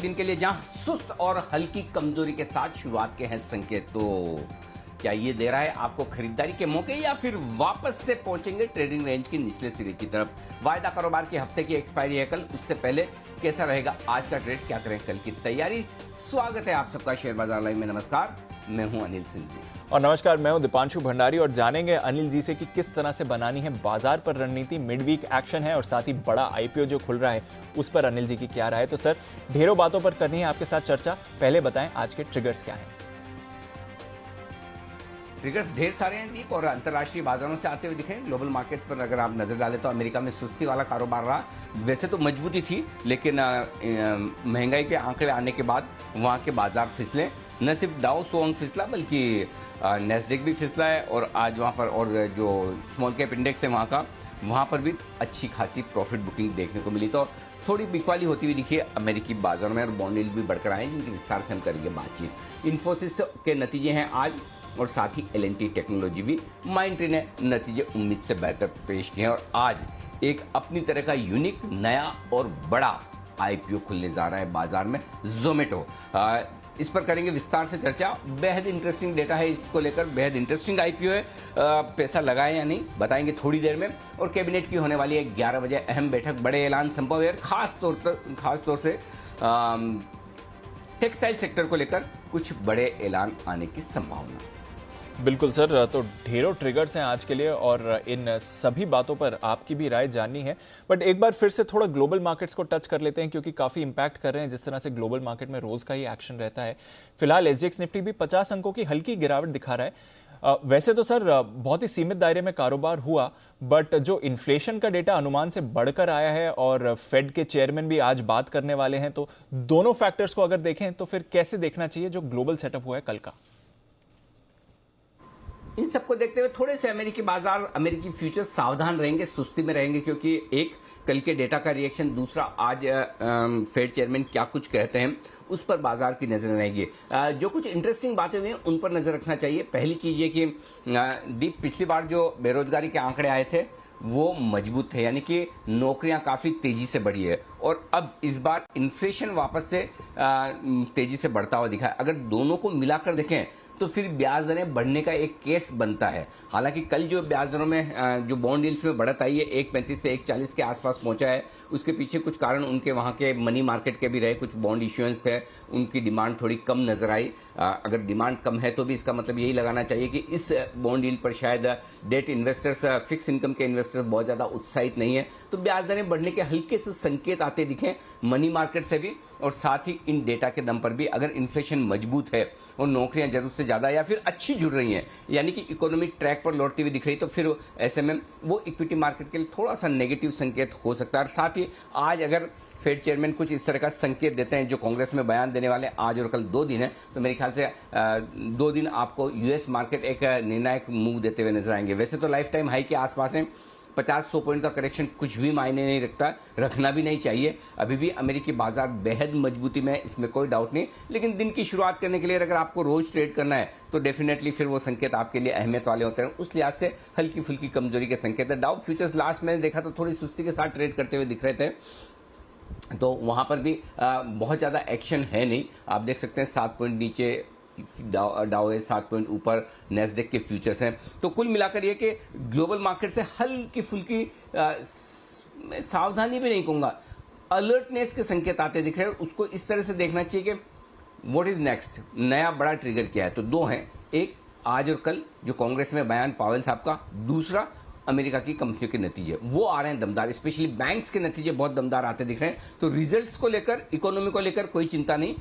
दिन के लिए जहां सुस्त और हल्की कमजोरी के साथ शुरुआत के हैं संकेत। तो क्या ये दे रहा है आपको खरीदारी के मौके या फिर वापस से पहुंचेंगे ट्रेडिंग रेंज की निचले सिरे की तरफ? वायदा कारोबार के हफ्ते की एक्सपायरी है कल, उससे पहले कैसा रहेगा आज का ट्रेड, क्या करें कल की तैयारी? स्वागत है आप सबका शेयर बाजार लाइव में। नमस्कार, मैं हूं अनिल सिंह जी। और नमस्कार, मैं हूं दीपांशु भंडारी और जानेंगे अनिल जी से कि किस तरह से बनानी है बाजार पर रणनीति। मिड वीक एक्शन है और साथ ही बड़ा आईपीओ जो खुल रहा है उस पर अनिल जी की क्या राय है। तो सर, ढेरों बातों पर करनी है आपके साथ चर्चा। पहले बताएं आज के ट्रिगर्स क्या हैं। ट्रिगर्स ढेर सारे हैं दीप, और अंतर्राष्ट्रीय बाजारों से आते हुए दिखे। ग्लोबल मार्केट्स पर अगर आप नजर डालें तो अमेरिका में सुस्ती वाला कारोबार रहा। वैसे तो मजबूती थी, लेकिन महंगाई के आंकड़े आने के बाद वहाँ के बाजार फिसले। न सिर्फ डाउ जोन्स फिसला बल्कि नैस्डैक भी फिसला है, और आज वहाँ पर और जो स्मॉल कैप इंडेक्स है वहाँ पर भी अच्छी खासी प्रॉफिट बुकिंग देखने को मिली। तो थोड़ी बिकवाली होती हुई दिखी है अमेरिकी बाजारों में, और बॉन्ड यील्ड भी बढ़कर आए, जिनकी विस्तार से हम करेंगे बातचीत। इन्फोसिस के नतीजे हैं आज, और साथ ही एल&टी टेक्नोलॉजी भी माइंट्री ने नतीजे उम्मीद से बेहतर पेश किए हैं। और आज एक अपनी तरह का यूनिक नया और बड़ा आईपीओ खुलने जा रहा है बाजार में, जोमेटो। इस पर करेंगे विस्तार से चर्चा। बेहद इंटरेस्टिंग डेटा है इसको लेकर, बेहद इंटरेस्टिंग आईपीओ है। पैसा लगाए या नहीं बताएंगे थोड़ी देर में। और कैबिनेट की होने वाली है 11 बजे अहम बैठक, बड़े ऐलान संभव है। खास तौर से टेक्सटाइल सेक्टर को लेकर कुछ बड़े ऐलान आने की संभावना। बिल्कुल सर, तो ढेरों ट्रिगर्स हैं आज के लिए और इन सभी बातों पर आपकी भी राय जाननी है। बट एक बार फिर से थोड़ा ग्लोबल मार्केट्स को टच कर लेते हैं, क्योंकि काफ़ी इंपैक्ट कर रहे हैं जिस तरह से ग्लोबल मार्केट में रोज़ का ही एक्शन रहता है। फिलहाल एसजीएक्स निफ्टी भी 50 अंकों की हल्की गिरावट दिखा रहा है। वैसे तो सर बहुत ही सीमित दायरे में कारोबार हुआ, बट जो इन्फ्लेशन का डेटा अनुमान से बढ़कर आया है और फेड के चेयरमैन भी आज बात करने वाले हैं, तो दोनों फैक्टर्स को अगर देखें तो फिर कैसे देखना चाहिए जो ग्लोबल सेटअप हुआ है कल का? इन सबको देखते हुए थोड़े से अमेरिकी बाजार, अमेरिकी फ्यूचर्स सावधान रहेंगे, सुस्ती में रहेंगे, क्योंकि एक कल के डेटा का रिएक्शन, दूसरा आज फेड चेयरमैन क्या कुछ कहते हैं उस पर बाजार की नजर रहेगी। जो कुछ इंटरेस्टिंग बातें हुई हैं उन पर नजर रखना चाहिए। पहली चीज ये कि दीप, पिछली बार जो बेरोजगारी के आंकड़े आए थे वो मजबूत थे, यानी कि नौकरियां काफी तेजी से बढ़ी है, और अब इस बार इन्फ्लेशन वापस से तेजी से बढ़ता हुआ दिखा है। अगर दोनों को मिलाकर देखें तो फिर ब्याज दरें बढ़ने का एक केस बनता है। हालांकि कल जो ब्याज दरों में जो बॉन्ड यील्ड्स में बढ़त आई है 1.35 से 1.40 के आसपास पहुंचा है, उसके पीछे कुछ कारण उनके वहां के मनी मार्केट के भी रहे। कुछ बॉन्ड इश्यूएंस थे, उनकी डिमांड थोड़ी कम नजर आई। अगर डिमांड कम है तो भी इसका मतलब यही लगाना चाहिए कि इस बॉन्ड यील्ड पर शायद डेट इन्वेस्टर्स, फिक्स इनकम के इन्वेस्टर्स बहुत ज्यादा उत्साहित नहीं है। तो ब्याज दरें बढ़ने के हल्के से संकेत आते दिखे मनी मार्केट से भी, और साथ ही इन डेटा के दम पर भी। अगर इन्फ्लेशन मजबूत है और नौकरियां जरूरत से ज्यादा या फिर अच्छी जुड़ रही हैं, यानी कि इकोनॉमी ट्रैक पर लौटती हुई दिख रही, तो फिर ऐसे में वो इक्विटी मार्केट के लिए थोड़ा सा नेगेटिव संकेत हो सकता है। और साथ ही आज अगर फेड चेयरमैन कुछ इस तरह का संकेत देते हैं, जो कांग्रेस में बयान देने वाले आज और कल 2 दिन है, तो मेरे ख्याल से 2 दिन आपको यूएस मार्केट एक निर्णायक मूव देते हुए नजर आएंगे। वैसे तो लाइफ टाइम हाई के आसपास है, 50-100 पॉइंट का करेक्शन कुछ भी मायने नहीं रखता, रखना भी नहीं चाहिए। अभी भी अमेरिकी बाजार बेहद मजबूती में है, इसमें कोई डाउट नहीं। लेकिन दिन की शुरुआत करने के लिए अगर आपको रोज ट्रेड करना है तो डेफिनेटली फिर वो संकेत आपके लिए अहमियत वाले होते हैं। उस लिहाज से हल्की फुल्की कमजोरी के संकेत है। डाउ फ्यूचर्स लास्ट मैंने देखा तो थोड़ी सुस्ती के साथ ट्रेड करते हुए दिख रहे थे, तो वहां पर भी बहुत ज्यादा एक्शन है नहीं। आप देख सकते हैं 7 पॉइंट नीचे डाउ है, 7 पॉइंट ऊपर नैस्डैक के फ्यूचर्स हैं। तो कुल मिलाकर ये कि ग्लोबल मार्केट से हल्की फुल्की, मैं सावधानी भी नहीं कहूंगा, अलर्टनेस के संकेत आते दिख रहे हैं। उसको इस तरह से देखना चाहिए कि व्हाट इज नेक्स्ट, नया बड़ा ट्रिगर क्या है। तो 2 हैं, एक आज और कल जो कांग्रेस में बयान पावेल साहब का, दूसरा अमेरिका की कंपनियों के नतीजे वो आ रहे हैं दमदार, स्पेशली बैंक्स के नतीजे बहुत दमदार आते दिख रहे हैं। तो रिजल्ट्स को लेकर, इकोनॉमी को लेकर कोई चिंता नहीं,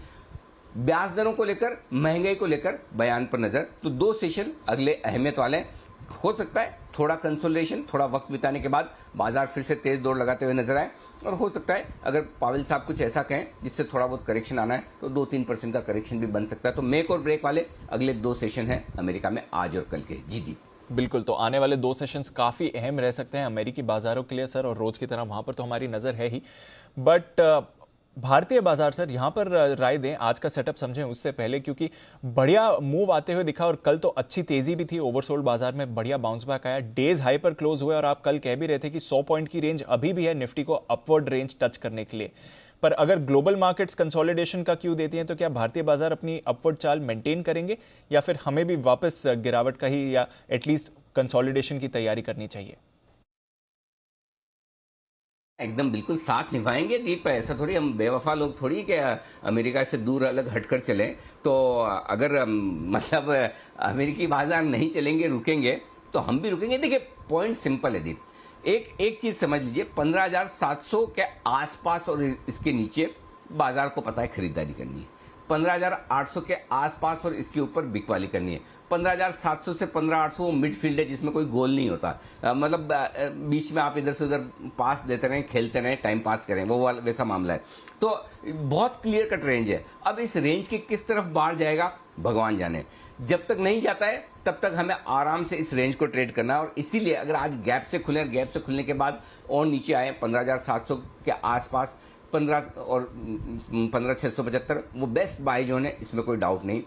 ब्याज दरों को लेकर, महंगाई को लेकर बयान पर नजर। तो 2 सेशन अगले अहमियत वाले हैं। हो सकता है थोड़ा कंसोलिडेशन, थोड़ा वक्त बिताने के बाद बाजार फिर से तेज दौड़ लगाते हुए नजर आए, और हो सकता है अगर पावेल साहब कुछ ऐसा कहें जिससे थोड़ा बहुत करेक्शन आना है तो 2-3% का करेक्शन भी बन सकता है। तो मेक और ब्रेक वाले अगले 2 सेशन हैं अमेरिका में आज और कल के। जी दीप, बिल्कुल, तो आने वाले 2 सेशंस काफ़ी अहम रह सकते हैं अमेरिकी बाजारों के लिए सर, और रोज़ की तरह वहाँ पर तो हमारी नज़र है ही। बट भारतीय बाजार सर यहाँ पर राय दें, आज का सेटअप समझें उससे पहले, क्योंकि बढ़िया मूव आते हुए दिखा और कल तो अच्छी तेजी भी थी, ओवरसोल्ड बाजार में बढ़िया बाउंस बैक आया, डेज हाई पर क्लोज हुए और आप कल कह भी रहे थे कि 100 पॉइंट की रेंज अभी भी है निफ्टी को अपवर्ड रेंज टच करने के लिए। पर अगर ग्लोबल मार्केट्स कंसोलिडेशन का क्यू देती हैं तो क्या भारतीय बाजार अपनी अपवर्ड चाल मेंटेन करेंगे या फिर हमें भी वापस गिरावट का ही या एटलीस्ट कंसोलिडेशन की तैयारी करनी चाहिए? एकदम बिल्कुल साथ निभाएंगे दीप, ऐसा थोड़ी हम बेवफा लोग थोड़ी कि अमेरिका से दूर अलग हटकर चलें। तो अगर मतलब अमेरिकी बाजार नहीं चलेंगे, रुकेंगे, तो हम भी रुकेंगे। देखिए पॉइंट सिंपल है दीप, एक चीज समझ लीजिए, 15,700 के आसपास और इसके नीचे बाजार को पता है खरीदारी करनी है, 15,800 के आसपास और इसके ऊपर बिकवाली करनी है। 15,700 से 15,800 वो मिडफील्ड है जिसमें कोई गोल नहीं होता, मतलब बीच में आप इधर से उधर पास देते रहें, खेलते रहें, टाइम पास करें, वो वैसा मामला है। तो बहुत क्लियर कट रेंज है। अब इस रेंज के किस तरफ बाहर जाएगा भगवान जाने। जब तक नहीं जाता है तब तक हमें आराम से इस रेंज को ट्रेड करना है। और इसीलिए अगर आज गैप से खुले, गैप से खुलने के बाद और नीचे आए 15,700 के आसपास, 15 और 15,675 वो बेस्ट बाय जोन है, इसमें कोई डाउट नहीं।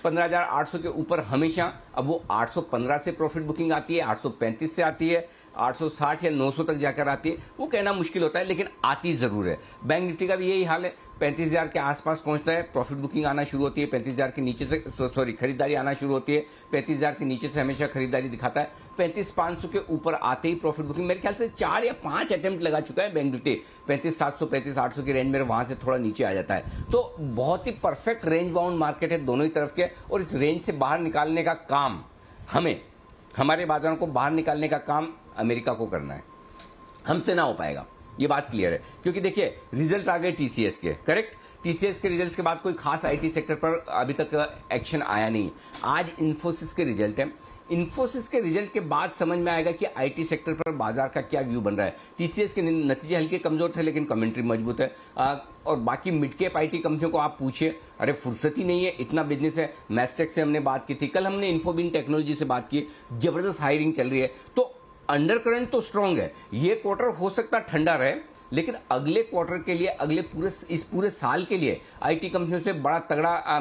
15,800 के ऊपर हमेशा, अब वो 815 से प्रॉफिट बुकिंग आती है, 835 से आती है, 860 या 900 तक जाकर आती है, वो कहना मुश्किल होता है लेकिन आती जरूर है। बैंक निफ्टी का भी यही हाल है, 35,000 के आसपास पहुंचता है, प्रॉफिट बुकिंग आना शुरू होती है, 35,000 के नीचे से खरीदारी आना शुरू होती है, 35,000 के नीचे से हमेशा खरीदारी दिखाता है, 35,500 के ऊपर आते ही प्रॉफिट बुकिंग, मेरे ख्याल से 4 या 5 अटेम्प्ट लगा चुका है बैंक निफ्टी 35,700 35,800 की रेंज में, वहां से थोड़ा नीचे आ जाता है। तो बहुत ही परफेक्ट रेंज बाउंड मार्केट है दोनों ही तरफ के, और इस रेंज से बाहर निकालने का काम हमें, हमारे बाजारों को बाहर निकालने का काम अमेरिका को करना है, हमसे ना हो पाएगा, ये बात क्लियर है। क्योंकि देखिए रिजल्ट आ गए टीसीएस के, करेक्ट, टीसीएस के रिजल्ट्स के बाद कोई खास आईटी सेक्टर पर अभी तक एक्शन आया नहीं। आज इन्फोसिस के रिजल्ट है, इन्फोसिस के रिजल्ट के बाद समझ में आएगा कि आईटी सेक्टर पर बाजार का क्या व्यू बन रहा है। टीसीएस के नतीजे हल्के कमजोर थे लेकिन कमेंट्री मजबूत है। और बाकी मिड कैप आईटी कंपनियों को आप पूछिए, अरे फुर्सत ही नहीं है, इतना बिजनेस है। मैस्टेक से हमने बात की थी, कल हमने इन्फोबिन टेक्नोलॉजी से बात की, जबरदस्त हायरिंग चल रही है। तो अंडर करंट तो स्ट्रांग है। ये क्वार्टर हो सकता ठंडा रहे, लेकिन अगले क्वार्टर के लिए, इस पूरे साल के लिए आईटी कंपनियों से बड़ा तगड़ा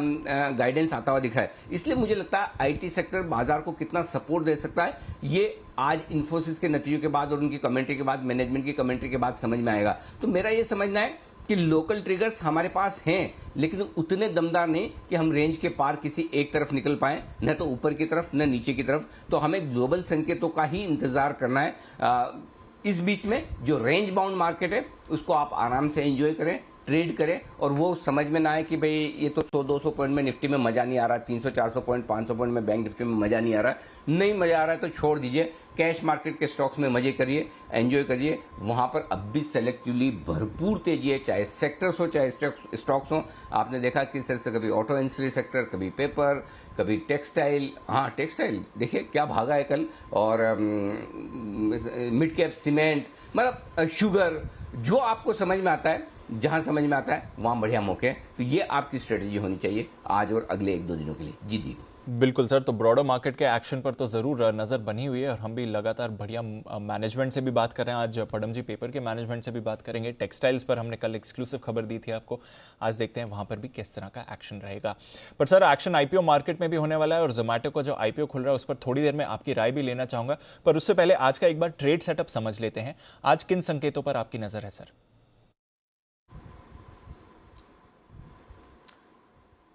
गाइडेंस आता हुआ दिख रहा है। इसलिए मुझे लगता है आईटी सेक्टर बाजार को कितना सपोर्ट दे सकता है, ये आज इन्फोसिस के नतीजों के बाद और उनकी कमेंट्री के बाद, मैनेजमेंट की कमेंट्री के बाद समझ में आएगा। तो मेरा ये समझना है कि लोकल ट्रिगर्स हमारे पास हैं, लेकिन उतने दमदार नहीं कि हम रेंज के पार किसी एक तरफ निकल पाए, न तो ऊपर की तरफ न नीचे की तरफ। तो हमें ग्लोबल संकेतों का ही इंतजार करना है। इस बीच में जो रेंज बाउंड मार्केट है उसको आप आराम से एंजॉय करें, ट्रेड करें, और वो समझ में ना आए कि भाई ये तो 100-200 पॉइंट में निफ्टी में मजा नहीं आ रहा, 300-400 पॉइंट 500 पॉइंट में बैंक निफ्टी में मजा नहीं आ रहा। नहीं मजा आ रहा है तो छोड़ दीजिए, कैश मार्केट के स्टॉक्स में मजे करिए, एंजॉय करिए। वहां पर अब भी सेलेक्टिवली भरपूर तेजी है, चाहे सेक्टर्स हो चाहे स्टॉक्स हो। आपने देखा कि सर से कभी ऑटो एंसिलरी सेक्टर, कभी पेपर, कभी टेक्सटाइल, हाँ टेक्सटाइल देखिए क्या भागा है कल, और मिड कैप सीमेंट, मतलब शुगर, जो आपको समझ में आता है, जहां समझ में आता है वहां बढ़िया मौके हैं। तो ये आपकी स्ट्रेटेजी होनी चाहिए आज और अगले 1-2 दिनों के लिए। जी दीप। बिल्कुल सर, तो ब्रॉडर मार्केट के एक्शन पर तो ज़रूर नज़र बनी हुई है और हम भी लगातार बढ़िया मैनेजमेंट से भी बात कर रहे हैं। आज पडम जी पेपर के मैनेजमेंट से भी बात करेंगे। टेक्सटाइल्स पर हमने कल एक्सक्लूसिव खबर दी थी आपको, आज देखते हैं वहाँ पर भी किस तरह का एक्शन रहेगा। पर सर एक्शन आईपीओ मार्केट में भी होने वाला है और जोमेटो का जो आईपीओ खुल रहा है उस पर थोड़ी देर में आपकी राय भी लेना चाहूँगा। पर उससे पहले आज का एक बार ट्रेड सेटअप समझ लेते हैं। आज किन संकेतों पर आपकी नज़र है सर?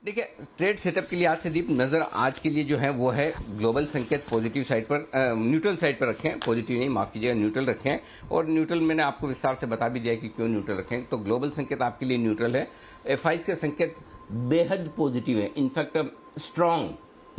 देखिए ट्रेड सेटअप के लिए आज से दीप नजर आज के लिए जो है वो है ग्लोबल संकेत पॉजिटिव साइड पर, न्यूट्रल साइड पर रखें, पॉजिटिव नहीं माफ कीजिएगा, न्यूट्रल रखें। और न्यूट्रल मैंने आपको विस्तार से बता भी दिया कि क्यों न्यूट्रल रखें। तो ग्लोबल संकेत आपके लिए न्यूट्रल है। एफआईज के संकेत बेहद पॉजिटिव है, इनफैक्ट स्ट्रांग,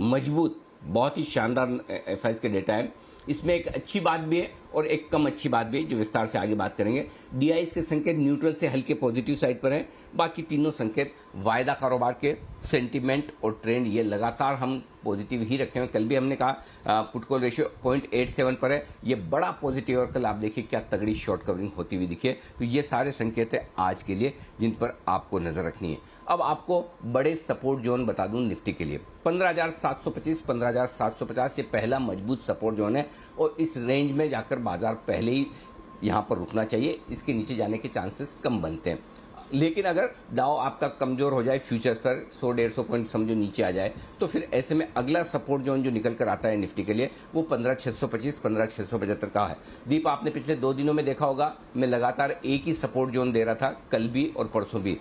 मजबूत, बहुत ही शानदार एफआईज के डेटा है। इसमें एक अच्छी बात भी है और एक कम अच्छी बात भी है, जो विस्तार से आगे बात करेंगे। डीआईज के संकेत न्यूट्रल से हल्के पॉजिटिव साइड पर हैं। बाकी तीनों संकेत वायदा कारोबार के, सेंटीमेंट और ट्रेंड, ये लगातार हम पॉजिटिव ही रखे हुए। कल भी हमने कहा पुट कॉल रेशियो 0.87 पर है, ये बड़ा पॉजिटिव। और कल आप देखिए क्या तगड़ी शॉर्ट कवरिंग होती हुई दिखी है। तो ये सारे संकेत है आज के लिए जिन पर आपको नजर रखनी है। अब आपको बड़े सपोर्ट जोन बता दूं निफ्टी के लिए, 15,725 15,750 ये पहला मजबूत सपोर्ट जोन है और इस रेंज में जाकर बाजार पहले ही यहां पर रुकना चाहिए। इसके नीचे जाने के चांसेस कम बनते हैं। लेकिन अगर डाउ आपका कमजोर हो जाए फ्यूचर्स पर 100-150 पॉइंट समझो नीचे आ जाए, तो फिर ऐसे में अगला सपोर्ट जोन जो निकल कर आता है निफ्टी के लिए वो 15,625 15,675 का है। दीप, आपने पिछले 2 दिनों में देखा होगा मैं लगातार एक ही सपोर्ट जोन दे रहा था, कल भी और परसों भी,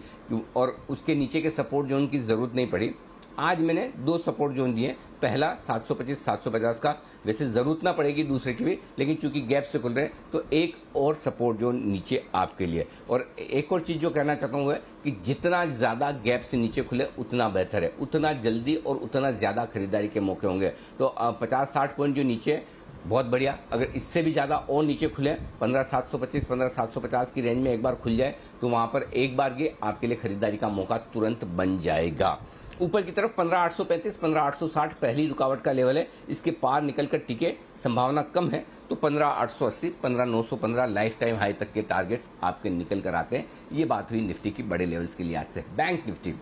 और उसके नीचे के सपोर्ट जोन की जरूरत नहीं पड़ी। आज मैंने 2 सपोर्ट जोन दिए, पहला 725 750 का, वैसे जरूरत ना पड़ेगी दूसरे की भी, लेकिन चूंकि गैप से खुल रहे हैं तो एक और सपोर्ट जोन नीचे आपके लिए। और एक और चीज जो कहना चाहता हूँ है कि जितना ज्यादा गैप से नीचे खुले उतना बेहतर है, उतना जल्दी और उतना ज्यादा खरीदारी के मौके होंगे। तो 50-60 पॉइंट जो नीचे बहुत बढ़िया, अगर इससे भी ज़्यादा और नीचे खुले 15,725 15,750 की रेंज में एक बार खुल जाए तो वहाँ पर एक बार के आपके लिए खरीदारी का मौका तुरंत बन जाएगा। ऊपर की तरफ 15,835 15,860 पहली रुकावट का लेवल है, इसके पार निकलकर टिके संभावना कम है, तो 15,880 15,915 लाइफ टाइम हाई तक के टारगेट्स आपके निकल कर आते हैं। ये बात हुई निफ्टी की बड़े लेवल्स के लिहाज से। बैंक निफ्टी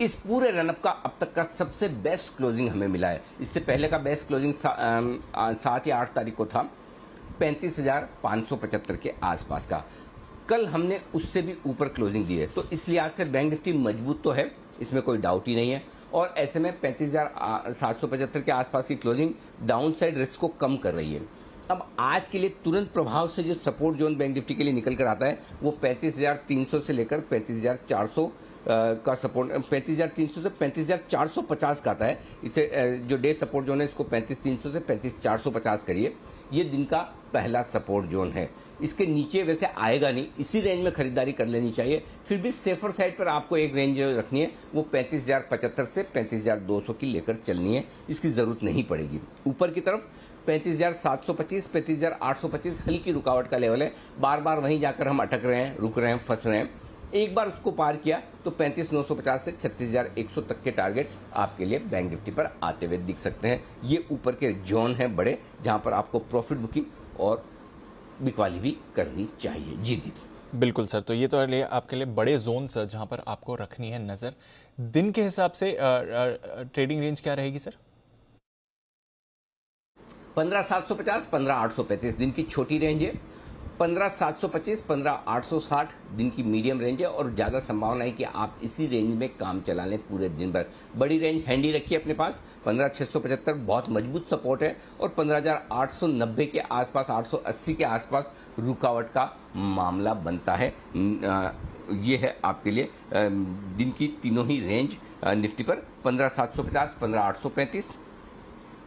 इस पूरे रनअप का अब तक का सबसे बेस्ट क्लोजिंग हमें मिला है। इससे पहले का बेस्ट क्लोजिंग 7 या 8 तारीख को था 35,575 के आसपास का। कल हमने उससे भी ऊपर क्लोजिंग दी है, तो इस लिहाज से बैंक निफ्टी मजबूत तो है, इसमें कोई डाउट ही नहीं है। और ऐसे में 35,775 के आसपास की क्लोजिंग डाउन साइड रिस्क को कम कर रही है। अब आज के लिए तुरंत प्रभाव से जो सपोर्ट जोन बैंक निफ्टी के लिए निकल कर आता है वो 35,300 से लेकर 35,400 का सपोर्ट, 35,300 से 35,450 का आता है। इसे जो डे सपोर्ट जोन है इसको 35,300 से 35,450 करिए, ये दिन का पहला सपोर्ट जोन है। इसके नीचे वैसे आएगा नहीं, इसी रेंज में खरीदारी कर लेनी चाहिए। फिर भी सेफर साइड पर आपको एक रेंज रखनी है, वो 35,075 से 35,200 की लेकर चलनी है, इसकी जरूरत नहीं पड़ेगी। ऊपर की तरफ 35,725 35,825 हल्की रुकावट का लेवल है, बार बार वहीं जाकर हम अटक रहे हैं, रुक रहे हैं, फंस रहे हैं। एक बार उसको पार किया तो 35,950 से 36,100 तक के टारगेट आपके लिए बैंक निफ्टी पर आते हुए दिख सकते हैं। ये ऊपर के जोन हैं बड़े, जहां पर आपको प्रॉफिट बुकिंग और बिकवाली भी करनी चाहिए। जी दीदी। बिल्कुल सर, तो ये तो आपके लिए बड़े जोन्स जहां पर आपको रखनी है नजर। दिन के हिसाब से ट्रेडिंग रेंज क्या रहेगी सर? 15,750 15,835 दिन की छोटी रेंज है, 15,725 15,860 दिन की मीडियम रेंज है, और ज़्यादा संभावना है कि आप इसी रेंज में काम चला लें पूरे दिन भर। बड़ी रेंज हैंडी रखिए अपने पास, 15,675 बहुत मजबूत सपोर्ट है, और 15,890 के आसपास 880 के आसपास रुकावट का मामला बनता है। ये है आपके लिए दिन की तीनों ही रेंज निफ्टी पर 15,750 15,835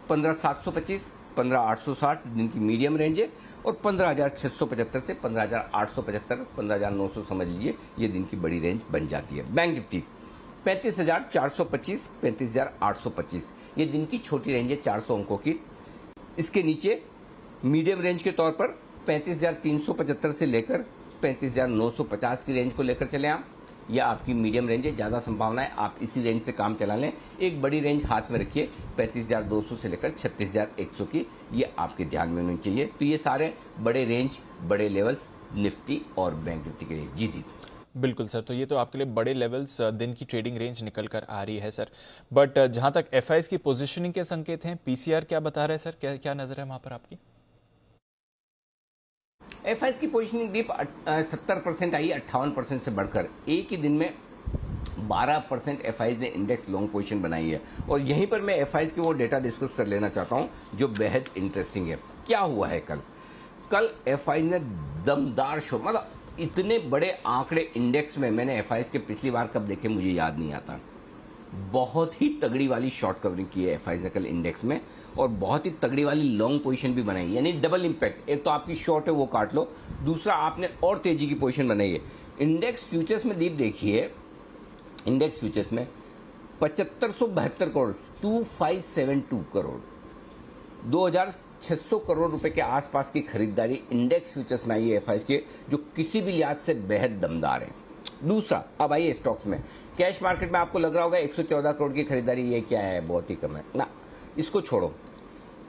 15,725 15,860 दिन की मीडियम रेंज है, और 15,675 से 15,875 15,900 समझ लीजिए ये दिन की बड़ी रेंज बन जाती है। बैंक निफ्टी 35,425 35,825 ये दिन की छोटी रेंज है 400 अंकों की। इसके नीचे मीडियम रेंज के तौर पर 35,375 से लेकर 35,950 की रेंज को लेकर चले आप, यह आपकी मीडियम रेंज है, ज़्यादा संभावना है आप इसी रेंज से काम चला लें। एक बड़ी रेंज हाथ में रखिए 35,200 से लेकर 36,100 की, ये आपके ध्यान में होनी चाहिए। तो ये सारे बड़े रेंज बड़े लेवल्स निफ्टी और बैंक निफ्टी के लिए। जी दी बिल्कुल सर, तो ये तो आपके लिए बड़े लेवल्स दिन की ट्रेडिंग रेंज निकल कर आ रही है सर। बट जहां तक एफआईज की पोजीशनिंग के संकेत हैं, पीसीआर क्या बता रहे हैं सर, क्या नजर है वहां पर आपकी? एफआईज की पोजीशनिंग डिप 70% आई, 58% से बढ़कर एक ही दिन में 12% एफआईज ने इंडेक्स लॉन्ग पोजीशन बनाई है। और यहीं पर मैं एफआईज की वो डेटा डिस्कस कर लेना चाहता हूं जो बेहद इंटरेस्टिंग है। क्या हुआ है कल एफआईज ने दमदार शो, मतलब इतने बड़े आंकड़े इंडेक्स में मैंने एफआईज के पिछली बार कब देखे मुझे याद नहीं आता। बहुत ही तगड़ी वाली शॉर्ट कवरिंग की है एफआईज ने कल इंडेक्स में, और बहुत ही तगड़ी वाली लॉन्ग पोजीशन भी बनाई, यानी डबल इंपैक्ट। एक तो आपकी शॉर्ट है वो काट लो, दूसरा आपने और तेजी की पोजीशन बनाई है। इंडेक्स फ्यूचर्स में दीप देखिए, इंडेक्स फ्यूचर्स में 7,572 करोड़ 2572 करोड़ 2,600 करोड़ रुपए के आसपास की खरीदारी इंडेक्स फ्यूचर्स में आई है एफआईज के, जो किसी भी लिहाज से बेहद दमदार है। दूसरा, अब आइए स्टॉक्स में। कैश मार्केट में आपको लग रहा होगा 114 करोड़ की खरीदारी, ये क्या है, बहुत ही कम है ना, इसको छोड़ो।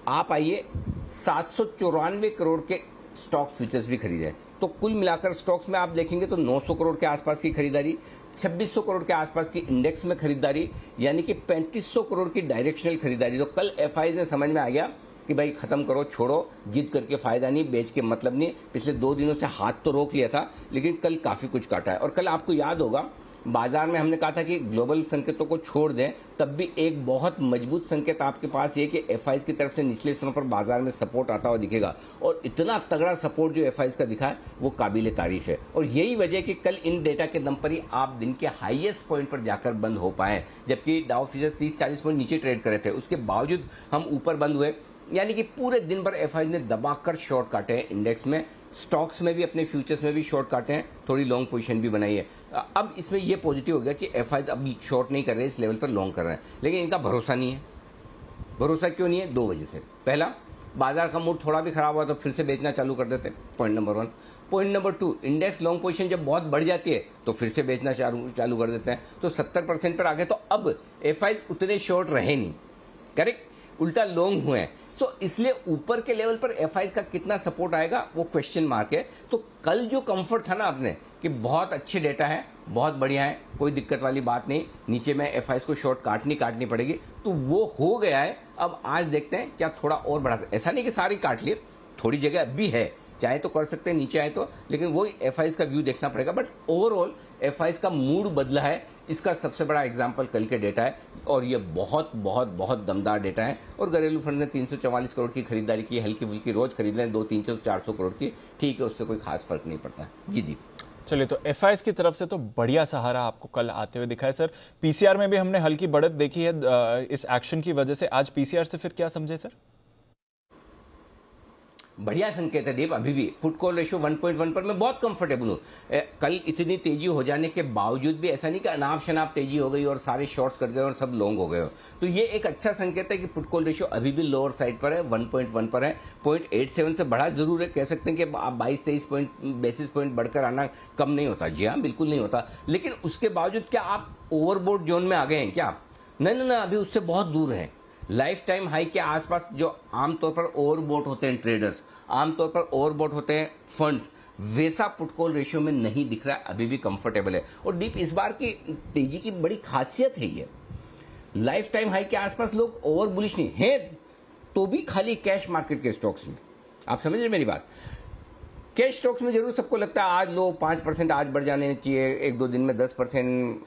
आप आइए 794 करोड़ के स्टॉक फ्यूचर्स भी खरीदे, तो कुल मिलाकर स्टॉक्स में आप देखेंगे तो 900 करोड़ के आसपास की खरीदारी, 2600 करोड़ के आसपास की इंडेक्स में खरीदारी, यानी कि 3500 करोड़ की डायरेक्शनल खरीदारी। तो कल एफआईज ने समझ में आ गया कि भाई खत्म करो, छोड़ो, जिद करके फायदा नहीं, बेच के मतलब नहीं। पिछले 2 दिनों से हाथ तो रोक लिया था, लेकिन कल काफ़ी कुछ काटा है। और कल आपको याद होगा बाजार में हमने कहा था कि ग्लोबल संकेतों को छोड़ दें, तब भी एक बहुत मजबूत संकेत आपके पास ये कि एफआईज की तरफ से निचले स्तरों पर बाजार में सपोर्ट आता हुआ दिखेगा। और इतना तगड़ा सपोर्ट जो एफआईज का दिखा है वो काबिले तारीफ है। और यही वजह कि कल इन डेटा के दम पर ही आप दिन के हाईएस्ट पॉइंट पर जाकर बंद हो पाए, जबकि डाउ फ्यूचर्स 30-40 पॉइंट नीचे ट्रेड करे थे, उसके बावजूद हम ऊपर बंद हुए। यानी कि पूरे दिन भर एफआईज ने दबाकर शॉर्ट काटे हैं इंडेक्स में, स्टॉक्स में भी, अपने फ्यूचर्स में भी शॉर्ट काटे हैं, थोड़ी लॉन्ग पोजीशन भी बनाई है। अब इसमें यह पॉजिटिव हो गया कि एफआईज अभी शॉर्ट नहीं कर रहे, इस लेवल पर लॉन्ग कर रहे हैं, लेकिन इनका भरोसा नहीं है। भरोसा क्यों नहीं है? 2 वजह से। पहला, बाजार का मूड थोड़ा भी खराब हुआ तो फिर से बेचना चालू कर देते, point number 1। Point number 2, index long position जब बहुत बढ़ जाती है तो फिर से बेचना चालू कर देते हैं। तो 70% पर आ गए, तो अब एफआईज उतने शॉर्ट रहे नहीं, करेक्ट, उल्टा लॉन्ग हुए हैं। सो इसलिए ऊपर के लेवल पर एफआईज का कितना सपोर्ट आएगा वो क्वेश्चन मार्क है। तो कल जो कंफर्ट था ना आपने कि बहुत अच्छे डेटा है, बहुत बढ़िया है, कोई दिक्कत वाली बात नहीं, नीचे में एफआईज को शॉर्ट काटनी पड़ेगी, तो वो हो गया है। अब आज देखते हैं क्या थोड़ा और बढ़ा सकते। ऐसा नहीं कि सारी काट लिए, थोड़ी जगह अब भी है, चाहे तो कर सकते हैं, नीचे आए तो, लेकिन वही एफआईज का व्यू देखना पड़ेगा। बट ओवरऑल एफआईज का मूड बदला है, इसका सबसे बड़ा एग्जांपल कल के डेटा है, और ये बहुत बहुत बहुत दमदार डेटा है। और घरेलू फंड ने 344 करोड़ की खरीदारी की, हल्की फुल्की रोज खरीद रहे हैं 200-300-400 करोड़ की, ठीक है, उससे कोई खास फर्क नहीं पड़ता। जी दीप। चलिए, तो एफआईज की तरफ से तो बढ़िया सहारा आपको कल आते हुए दिखा है सर। पीसीआर में भी हमने हल्की बढ़त देखी है इस एक्शन की वजह से। आज पीसीआर से फिर क्या समझे सर? बढ़िया संकेत है दीप। अभी भी पुट कॉल रेशियो 1.1 पर मैं बहुत कंफर्टेबल हूँ। कल इतनी तेजी हो जाने के बावजूद भी ऐसा नहीं कि अनाप शनाप तेजी हो गई और सारे शॉर्ट्स कर गए और सब लॉन्ग हो गए हो। तो ये एक अच्छा संकेत है कि पुट कॉल रेशियो अभी भी लोअर साइड पर है, 1.1 पर है। 0.87 से बढ़ा जरूर है, कह सकते हैं कि 22-23 बेसिस पॉइंट बढ़कर आना कम नहीं होता। जी हाँ, बिल्कुल नहीं होता, लेकिन उसके बावजूद क्या आप ओवरबोट जोन में आ गए हैं क्या? नहीं, अभी उससे बहुत दूर है। लाइफ टाइम हाई के आसपास जो आमतौर पर ओवरबोट होते हैं ट्रेडर्स, आमतौर पर ओवरबोट होते हैं फंड्स, वैसा पुट कॉल रेशियो में नहीं दिख रहा है, अभी भी कंफर्टेबल है। और डीप, इस बार की तेजी की बड़ी खासियत है ये, लाइफ टाइम हाई के आसपास लोग ओवर बुलिश नहीं है, तो भी खाली कैश मार्केट के स्टॉक्स में। आप समझ रहे मेरी बात? कैश स्टॉक्स में जरूर सबको लगता है आज लो 5% आज बढ़ जाने चाहिए, 1-2 दिन में 10%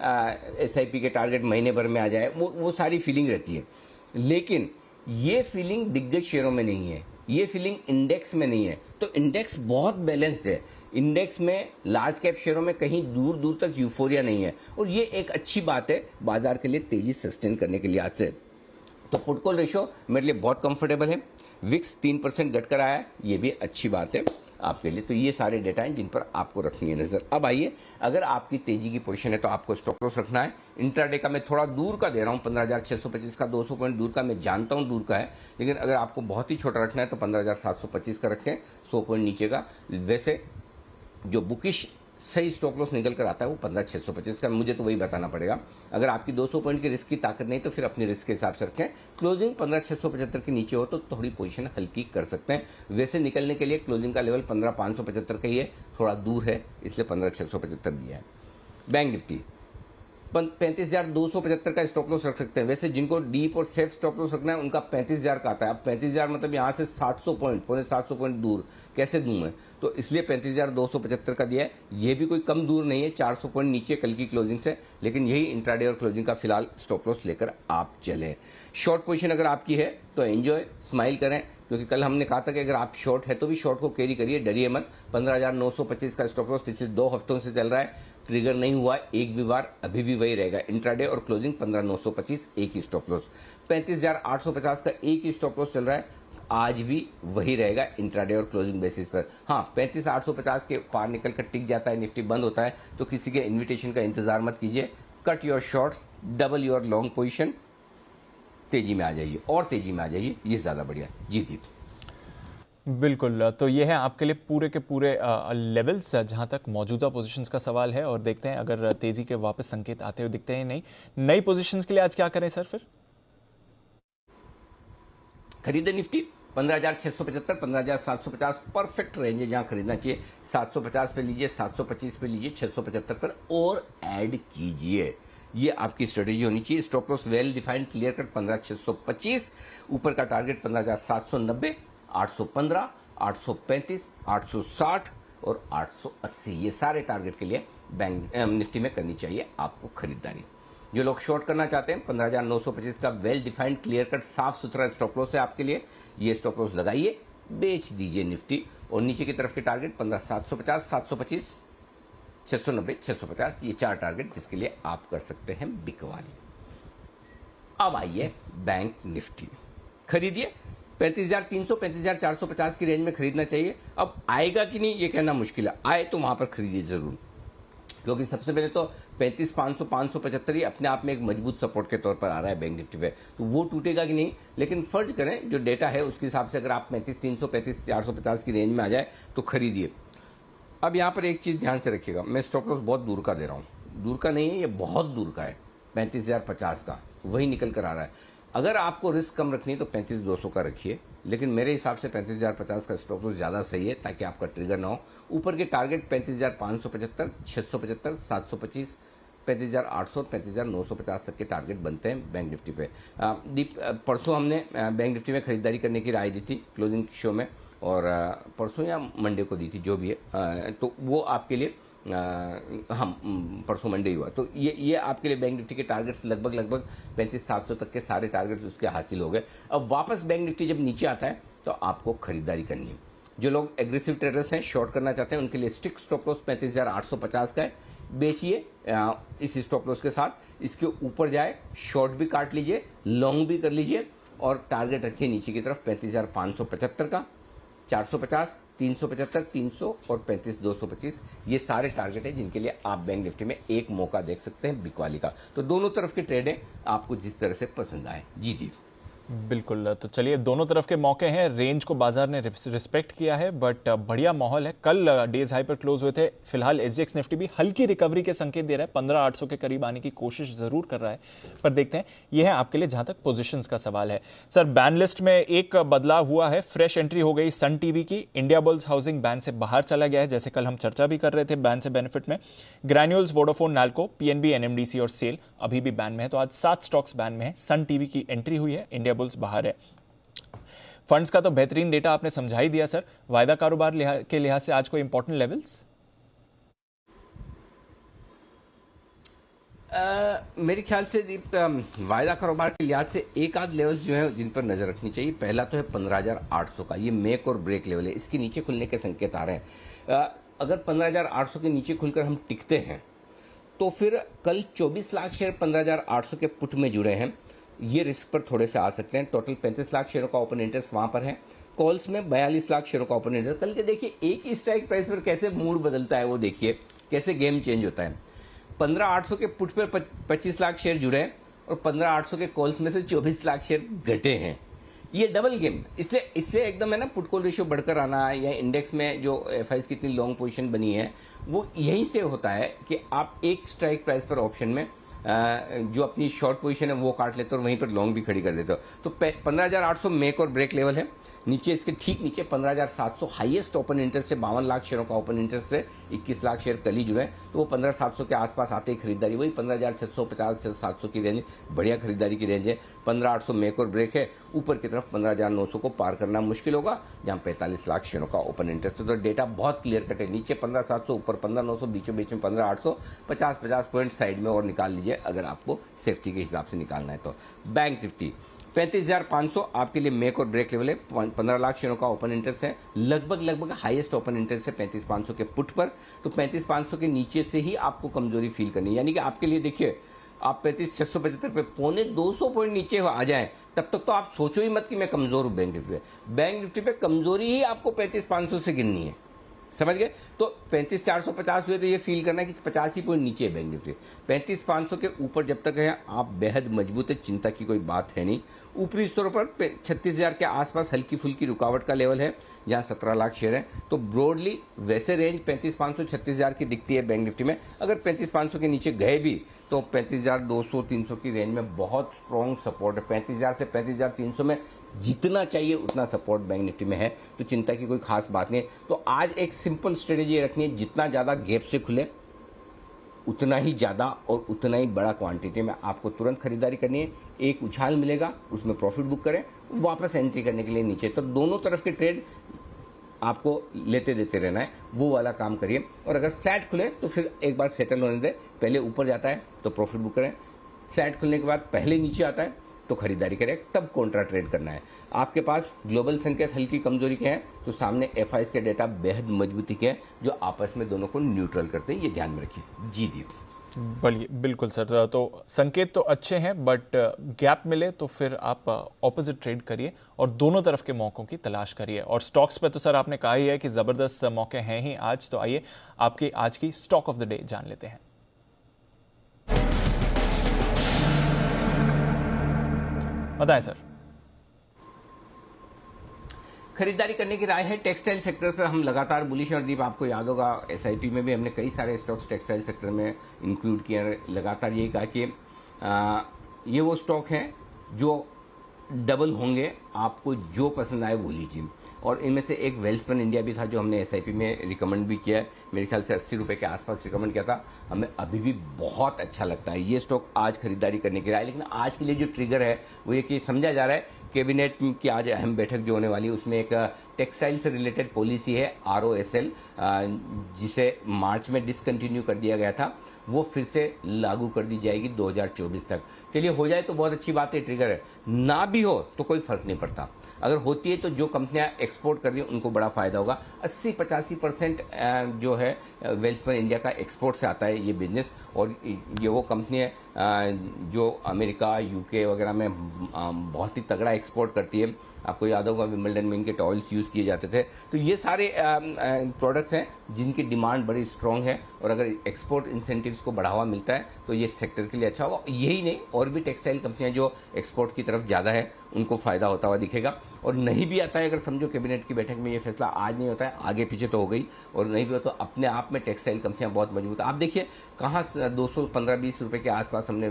SIP के टारगेट महीने भर में आ जाए, वो सारी फीलिंग रहती है। लेकिन ये फीलिंग दिग्गज शेयरों में नहीं है, ये फीलिंग इंडेक्स में नहीं है। तो इंडेक्स बहुत बैलेंस्ड है, इंडेक्स में लार्ज कैप शेयरों में कहीं दूर दूर तक यूफोरिया नहीं है, और ये एक अच्छी बात है बाजार के लिए तेजी सस्टेन करने के लिए आज से। तो पुट कॉल रेशियो मेरे लिए बहुत कंफर्टेबल है। विक्स 3% घटकर आया है, ये भी अच्छी बात है आपके लिए। तो ये सारे डेटा हैं जिन पर आपको रखनी है नजर। अब आइए, अगर आपकी तेजी की पोजीशन है तो आपको स्टॉप लॉस रखना है। इंट्राडे का मैं थोड़ा दूर का दे रहा हूँ, 15,625 का, 200 पॉइंट दूर का, मैं जानता हूँ दूर का है, लेकिन अगर आपको बहुत ही छोटा रखना है तो 15,725 का रखें, 100 पॉइंट नीचे का। वैसे जो बुकिश सही स्टॉप लॉस निकल कर आता है वो 15,625 का, मुझे तो वही बताना पड़ेगा। अगर आपकी 200 पॉइंट की रिस्क की ताकत नहीं तो फिर अपनी रिस्क के हिसाब से रखें। क्लोजिंग 15,675 के नीचे हो तो थोड़ी पोजीशन हल्की कर सकते हैं। वैसे निकलने के लिए क्लोजिंग का लेवल 15,575 का ही है, थोड़ा दूर है, इसलिए 15,675 दिया है। बैंक निफ्टी 35,275 का स्टॉप लॉस रख सकते हैं। वैसे जिनको डीप और सेफ स्टॉप लॉस रखना है उनका 35,000 का आता है। अब 35,000 मतलब यहाँ से 700 पॉइंट, पौने 700 पॉइंट दूर, कैसे दूं मैं? तो इसलिए 35,275 का दिया है। ये भी कोई कम दूर नहीं है, 400 पॉइंट नीचे कल की क्लोजिंग से, लेकिन यही इंट्राडे और क्लोजिंग का फिलहाल स्टॉप लॉस लेकर आप चलें। शॉर्ट पोजीशन अगर आपकी है तो एंजॉय, स्माइल करें, क्योंकि कल हमने कहा था कि अगर आप शॉर्ट है तो भी शॉर्ट को कैरी करिए, डरिए मत। 15,925 का स्टॉप लॉस पिछले 2 हफ्तों से चल रहा है, ट्रिगर नहीं हुआ एक भी बार, अभी भी वही रहेगा। इंट्राडे और क्लोजिंग 15,925 एक ही स्टॉप लॉस। 35,850 का एक ही स्टॉप लॉस चल रहा है, आज भी वही रहेगा इंट्राडे और क्लोजिंग बेसिस पर। हाँ, 35,850 के पार निकल कर टिक जाता है, निफ्टी बंद होता है, तो किसी के इन्विटेशन का इंतजार मत कीजिए। Cut your shorts, double your long position, तेजी में आ जाइए और तेजी में आ जाइए, ये ज्यादा बढ़िया। जी दीप। बिल्कुल, तो ये है आपके लिए पूरे के पूरे लेवल्स जहां तक मौजूदा पोजीशंस का सवाल है, और देखते हैं अगर तेजी के वापस संकेत आते हुए दिखते हैं नहीं। नई पोजीशंस के लिए आज क्या करें सर? फिर खरीदे निफ्टी 15,675, 15,750 परफेक्ट रेंज है जहां खरीदना चाहिए। 750 पे लीजिए, 725 पे लीजिए, 675 पर और ऐड कीजिए। ये आपकी स्ट्रेटेजी होनी चाहिए। Stop loss well defined, clear cut 15,625, ऊपर का टारगेट 15,790, 815, 835, 860 और 880, ये सारे टारगेट के लिए बैंक निफ्टी में करनी चाहिए आपको खरीदारी। जो लोग शॉर्ट करना चाहते हैं 15,925 का वेल डिफाइंड क्लियर कट साफ सुथरा स्टॉप लॉस है आपके लिए, ये स्टॉप लॉस लगाइए, बेच दीजिए निफ्टी। और नीचे की तरफ के टारगेट 15,750, 725, 690, 650, ये 4 टारगेट जिसके लिए आप कर सकते हैं बिकवाली। अब आइए बैंक निफ्टी, खरीदिए 35,300, 35,450 की रेंज में खरीदना चाहिए। अब आएगा कि नहीं ये कहना मुश्किल है, आए तो वहां पर खरीदिए जरूर, क्योंकि सबसे पहले तो 35,500, 575 ही अपने आप में एक मजबूत सपोर्ट के तौर पर आ रहा है बैंक निफ्टी पे, तो वो टूटेगा कि नहीं। लेकिन फर्ज करें जो डेटा है उसके हिसाब से अगर आप 35,300, 35,450 की रेंज में आ जाए तो खरीदिए। अब यहाँ पर एक चीज़ ध्यान से रखिएगा, मैं स्टॉप लॉस बहुत दूर का दे रहा हूँ, दूर का नहीं है, ये बहुत दूर का है, 35,050 का वही निकल कर आ रहा है। अगर आपको रिस्क कम रखनी है तो 35,200 का रखिए, लेकिन मेरे हिसाब से 35,050 का स्टॉप लॉस ज़्यादा सही है ताकि आपका ट्रिगर ना हो। ऊपर के टारगेट 35,575, 675, 725, 35,800 और 35,950 तक के टारगेट बनते हैं बैंक निफ्टी पे। परसों हमने बैंक निफ्टी में खरीदारी करने की राय दी थी क्लोजिंग शो में, और परसों या मंडे को दी थी, जो भी है, तो वो आपके लिए हम परसों मंडे ही हुआ, तो ये आपके लिए बैंक निफ्टी के टारगेट्स लगभग 35,700 तक के सारे टारगेट्स उसके हासिल हो गए। अब वापस बैंक निफ्टी जब नीचे आता है तो आपको खरीदारी करनी है। जो लोग एग्रेसिव ट्रेडर्स हैं, शॉर्ट करना चाहते हैं, उनके लिए स्टिक स्टॉप लॉस 35,850 का है, बेचिए इस स्टॉप लॉस के साथ। इसके ऊपर जाए शॉर्ट भी काट लीजिए, लॉन्ग भी कर लीजिए, और टारगेट रखिए नीचे की तरफ 35,575 का, 450, 375, 300 और 35,225, ये सारे टारगेट हैं जिनके लिए आप बैंक निफ्टी में एक मौका देख सकते हैं बिकवाली का। तो दोनों तरफ के ट्रेड हैं, आपको जिस तरह से पसंद आए जी दी। बिल्कुल, तो चलिए दोनों तरफ के मौके हैं, रेंज को बाजार ने रिस्पेक्ट किया है, बट बढ़िया माहौल है। कल डेज हाई पर क्लोज हुए थे, फिलहाल एसजीएक्स निफ्टी भी हल्की रिकवरी के संकेत दे रहा है, 15,800 के करीब आने की कोशिश जरूर कर रहा है, पर देखते हैं। यह है आपके लिए जहां तक पोजीशंस का सवाल है। सर, बैन लिस्ट में एक बदलाव हुआ है, फ्रेश एंट्री हो गई सन टीवी की। इंडिया बुल्स हाउसिंग बैन से बाहर चला गया है, जैसे कल हम चर्चा भी कर रहे थे बैन से बेनिफिट में। Granules, Vodafone, NALCO, PNB, NMDC और सेल अभी भी बैन में है, तो आज 7 स्टॉक्स बैन में है। सन टीवी की एंट्री हुई है, इंडिया बुल्स बाहर है। फंड्स का तो बेहतरीन डेटा आपने समझा ही दिया सर। वायदा कारोबार के लिहाज से आज कोई इंपॉर्टेंट लेवल्स? मेरे ख्याल से वायदा कारोबार के लिहाज से एक आध लेवल्स जो है जिन पर नजर रखनी चाहिए। पहला तो है 15,800 का, ये मेक और ब्रेक लेवल है, इसके नीचे खुलने के संकेत आ रहे हैं। अगर 15,800 के नीचे खुलकर हम टिकते हैं तो फिर कल 24 लाख शेयर 15,800 के पुट में जुड़े हैं, ये रिस्क पर थोड़े से आ सकते हैं। टोटल 35 लाख शेयरों का ओपन इंटरेस्ट वहां पर है। कॉल्स में 42 लाख शेयरों का ओपन इंटरेस्ट। कल के देखिए एक ही स्ट्राइक प्राइस पर कैसे मूड बदलता है, वो देखिए कैसे गेम चेंज होता है। 15,800 के पुट पर 25 लाख शेयर जुड़े हैं और 15,800 के कॉल्स में से 24 लाख शेयर घटे हैं। ये डबल गेम, इसलिए एकदम है ना, पुट कॉल रेशियो बढ़कर आना या इंडेक्स में जो एफआईज की इतनी लॉन्ग पोजीशन बनी है वो यहीं से होता है कि आप एक स्ट्राइक प्राइस पर ऑप्शन में जो अपनी शॉर्ट पोजीशन है वो काट लेते हो और वहीं पर लॉन्ग भी खड़ी कर देते हो। तो 15,800 मेक और ब्रेक लेवल है। नीचे इसके ठीक नीचे 15,700 हाईएस्ट ओपन इंटरेस्ट से 52 लाख शेयरों का ओपन इंटरेस्ट से 21 लाख शेयर कल ही जुड़े, तो वो 15,700 के आसपास आते ही खरीदारी, वही 15,650 से 700 की रेंज बढ़िया खरीदारी की रेंज है। 15,800 मेक और ब्रेक है। ऊपर की तरफ 15,900 को पार करना मुश्किल होगा, जहाँ 45 लाख शेयरों का ओपन इंटरेस्ट है। तो डेटा बहुत क्लियर कट है, नीचे 15,700, ऊपर 15,900, बीचों बीच में 15,800, 50 पॉइंट साइड में और निकाल लीजिए अगर आपको सेफ्टी के हिसाब से निकालना है तो। बैंक निफ्टी 35,500 आपके लिए मेक और ब्रेक लेवल है। 15 लाख शेयरों का ओपन इंटरेस्ट है, लगभग हाईएस्ट ओपन इंटरेस्ट है 35,500 के पुट पर। तो 35,500 के नीचे से ही आपको कमजोरी फील करनी है, यानी कि आपके लिए देखिए आप 35,675 पे 250 पॉइंट नीचे आ जाएं तब तक तो आप सोचो ही मत कि मैं कमजोर हूं बैंक निफ्टी पे। बैंक निफ्टी पे कमजोरी ही आपको 35,500 से गिननी है, समझ गए। तो 35,450 हुए तो ये फील करना है कि 50 ही पॉइंट नीचे है बैंक निफ्टी। 35,500 के ऊपर जब तक है आप बेहद मजबूत है, चिंता की कोई बात है नहीं। ऊपरी स्तरों पर 36,000 के आसपास हल्की फुल्की रुकावट का लेवल है, जहां 17 लाख शेयर है। तो ब्रॉडली वैसे रेंज 35,500 36,000 की दिखती है बैंक निफ्टी में। अगर 35,500 के नीचे गए भी तो 35,200 300 की रेंज में बहुत स्ट्रॉन्ग सपोर्ट है। 35,000 से 35,300 में जितना चाहिए उतना सपोर्ट बैंक निफ्टी में है, तो चिंता की कोई खास बात नहीं है। तो आज एक सिंपल स्ट्रेटेजी रखनी है, जितना ज़्यादा गैप से खुले उतना ही ज़्यादा और उतना ही बड़ा क्वांटिटी में आपको तुरंत खरीदारी करनी है। एक उछाल मिलेगा, उसमें प्रॉफिट बुक करें, वापस एंट्री करने के लिए नीचे। तो दोनों तरफ के ट्रेड आपको लेते देते रहना है, वो वाला काम करिए। और अगर फ्लैट खुले तो फिर एक बार सेटल होने दें। पहले ऊपर जाता है तो प्रॉफिट बुक करें, फ्लैट खुलने के बाद पहले नीचे आता है तो खरीदारी करें, तब कॉन्ट्रा ट्रेड करना है। आपके पास ग्लोबल संकेत हल्की कमजोरी के हैं तो सामने एफआईएस के डेटा बेहद मजबूती के हैं जो आपस में दोनों को न्यूट्रल करते हैं, ये ध्यान में रखिए। जी दीप। बलिए बिल्कुल सर, तो संकेत तो अच्छे हैं बट गैप मिले तो फिर आप ऑपोजिट ट्रेड करिए और दोनों तरफ के मौकों की तलाश करिए। और स्टॉक्स पे तो सर आपने कहा ही है कि ज़बरदस्त मौके हैं ही आज। तो आइए आपकी आज की स्टॉक ऑफ द डे जान लेते हैं। बताएं सर। खरीदारी करने की राय है टेक्सटाइल सेक्टर पर हम लगातार बुलिश हैं। और दीप, आपको याद होगा एसआईपी में भी हमने कई सारे स्टॉक्स टेक्सटाइल सेक्टर में इंक्लूड किए हैं। लगातार यही कहा कि ये वो स्टॉक हैं जो डबल होंगे, आपको जो पसंद आए वो लीजिए। और इनमें से एक वेल्सपन इंडिया भी था जो हमने एसआईपी में रिकमेंड भी किया है, मेरे ख्याल से 80 रुपये के आसपास रिकमेंड किया था। हमें अभी भी बहुत अच्छा लगता है ये स्टॉक आज खरीदारी करने की राय। लेकिन आज के लिए जो ट्रिगर है वो ये कि समझा जा रहा है कैबिनेट की आज अहम बैठक जो होने वाली है उसमें एक टेक्सटाइल से रिलेटेड पॉलिसी है ROSL, जिसे मार्च में डिसकंटिन्यू कर दिया गया था, वो फिर से लागू कर दी जाएगी 2024 तक। चलिए हो जाए तो बहुत अच्छी बात है, ट्रिगर है। ना भी हो तो कोई फर्क नहीं पड़ता। अगर होती है तो जो कंपनियां एक्सपोर्ट कर रही हैं उनको बड़ा फायदा होगा। 80-85% जो है वेल्सपन इंडिया का एक्सपोर्ट से आता है ये बिजनेस। और ये वो कंपनी है जो अमेरिका, यूके वगैरह में बहुत ही तगड़ा एक्सपोर्ट करती है। आपको याद होगा विंबलडन में इनके टॉयल्स यूज़ किए जाते थे। तो ये सारे प्रोडक्ट्स हैं जिनकी डिमांड बड़ी स्ट्रॉन्ग है। और अगर एक्सपोर्ट इंसेंटिव्स को बढ़ावा मिलता है तो ये सेक्टर के लिए अच्छा होगा। यही नहीं, और भी टेक्सटाइल कंपनियां जो एक्सपोर्ट की तरफ ज़्यादा है उनको फ़ायदा होता हुआ दिखेगा। और नहीं भी आता है, अगर समझो कैबिनेट की बैठक में ये फैसला आज नहीं होता है, आगे पीछे तो हो गई, और नहीं भी हो तो अपने आप में टेक्सटाइल कंपनियां बहुत मजबूत है। आप देखिए कहाँ 215-20 रुपये के आसपास हमने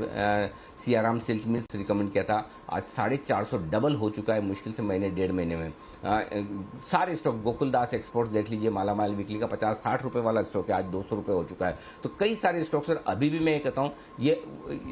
सियाराम सिल्क मिल्स रिकमेंड किया था, आज 450 डबल हो चुका है मुश्किल से महीने डेढ़ महीने में। सारे स्टॉक, गोकुलदास एक्सपोर्ट्स देख लीजिए, मालामाल वीकली का 50-60 रुपये वाला स्टॉक है आज 200 रुपये हो चुका है। तो कई सारे स्टॉक्स, और अभी भी मैं ये कहता हूँ ये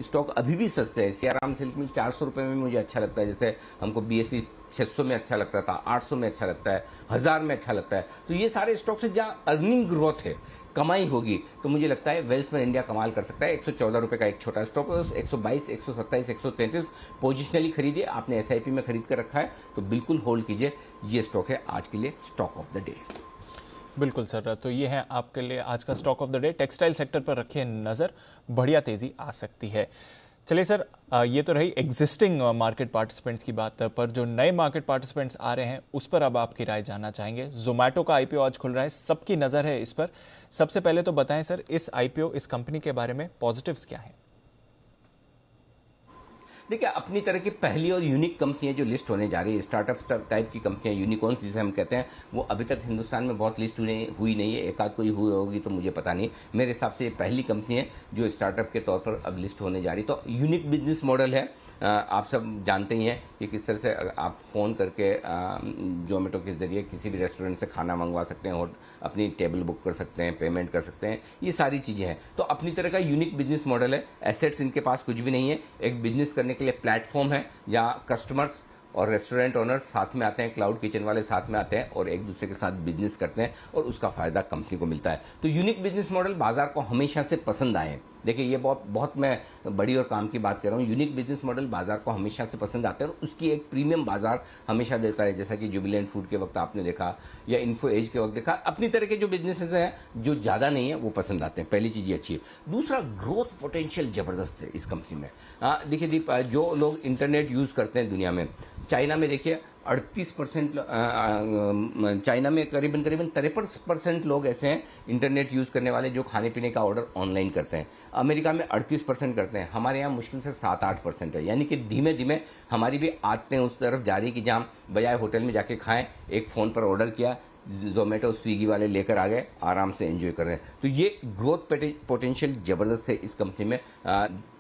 स्टॉक अभी भी सस्ते हैं। सियाराम सिल्क मिल 400 रुपये में मुझे अच्छा लगता है, जैसे हमको BSE 600 में अच्छा लगता था, 800 में अच्छा लगता है, 1000 में अच्छा लगता है। तो ये सारे स्टॉक्स है जहाँ अर्निंग ग्रोथ है, कमाई होगी, तो मुझे लगता है वेल्सपन इंडिया कमाल कर सकता है। 114 रुपये का एक छोटा स्टॉक है, 122, 127, 133 पोजिशनली खरीदिए। आपने एसआईपी में खरीद कर रखा है तो बिल्कुल होल्ड कीजिए। ये स्टॉक है आज के लिए स्टॉक ऑफ द डे। बिल्कुल सर, तो ये है आपके लिए आज का stock of the day. Textile sector पर रखिए नज़र, बढ़िया तेज़ी आ सकती है। चलिए सर, ये तो रही एग्जिस्टिंग मार्केट पार्टिसिपेंट्स की बात, पर जो नए मार्केट पार्टिसिपेंट्स आ रहे हैं उस पर अब आपकी राय जानना चाहेंगे। जोमैटो का IPO आज खुल रहा है, सबकी नज़र है इस पर। सबसे पहले तो बताएं सर, इस IPO, इस कंपनी के बारे में पॉजिटिव्स क्या हैं? देखिए, अपनी तरह की पहली और यूनिक कंपनियां जो लिस्ट होने जा रही है, स्टार्टअप टाइप की कंपनियां, यूनिकॉर्न्स जिसे हम कहते हैं, वो अभी तक हिंदुस्तान में बहुत लिस्ट हुई नहीं है। एक आध कोई हुई होगी तो मुझे पता नहीं। मेरे हिसाब से ये पहली कंपनी है जो स्टार्टअप के तौर पर अब लिस्ट होने जा रही। तो यूनिक बिजनेस मॉडल है। आप सब जानते ही हैं कि किस तरह से आप फ़ोन करके जोमेटो के ज़रिए किसी भी रेस्टोरेंट से खाना मंगवा सकते हैं और अपनी टेबल बुक कर सकते हैं, पेमेंट कर सकते हैं, ये सारी चीज़ें हैं। तो अपनी तरह का यूनिक बिजनेस मॉडल है। एसेट्स इनके पास कुछ भी नहीं है। एक बिजनेस करने के लिए प्लेटफॉर्म है जहाँ कस्टमर्स और रेस्टोरेंट ओनर्स साथ में आते हैं, क्लाउड किचन वाले साथ में आते हैं और एक दूसरे के साथ बिजनेस करते हैं और उसका फ़ायदा कंपनी को मिलता है। तो यूनिक बिजनेस मॉडल बाजार को हमेशा से पसंद आए हैं। देखिए, ये बहुत मैं बड़ी और काम की बात कर रहा हूँ। यूनिक बिजनेस मॉडल बाजार को हमेशा से पसंद आते हैं और उसकी एक प्रीमियम बाजार हमेशा देता है, जैसा कि जुबिलेंट फूड के वक्त आपने देखा या इन्फो एज के वक्त देखा। अपनी तरह के जो बिजनेसेस हैं जो ज़्यादा नहीं है वो पसंद आते हैं। पहली चीज़ ये अच्छी है। दूसरा, ग्रोथ पोटेंशियल ज़बरदस्त है इस कंपनी में। देखिए दीप, जो लोग इंटरनेट यूज़ करते हैं दुनिया में, चाइना में देखिए 38%, चाइना में करीबन 53% लोग ऐसे हैं इंटरनेट यूज़ करने वाले जो खाने पीने का ऑर्डर ऑनलाइन करते हैं। अमेरिका में 38% करते हैं। हमारे यहाँ मुश्किल से 7-8% है। यानी कि धीमे धीमे हमारी भी आदतें उस तरफ जा रही कि जहाँ बजाय होटल में जाके खाएं, एक फ़ोन पर ऑर्डर किया, जोमेटो स्विगी वाले लेकर आ गए, आराम से एंजॉय कर रहे हैं। तो ये ग्रोथ पोटेंशियल ज़बरदस्त है इस कंपनी में।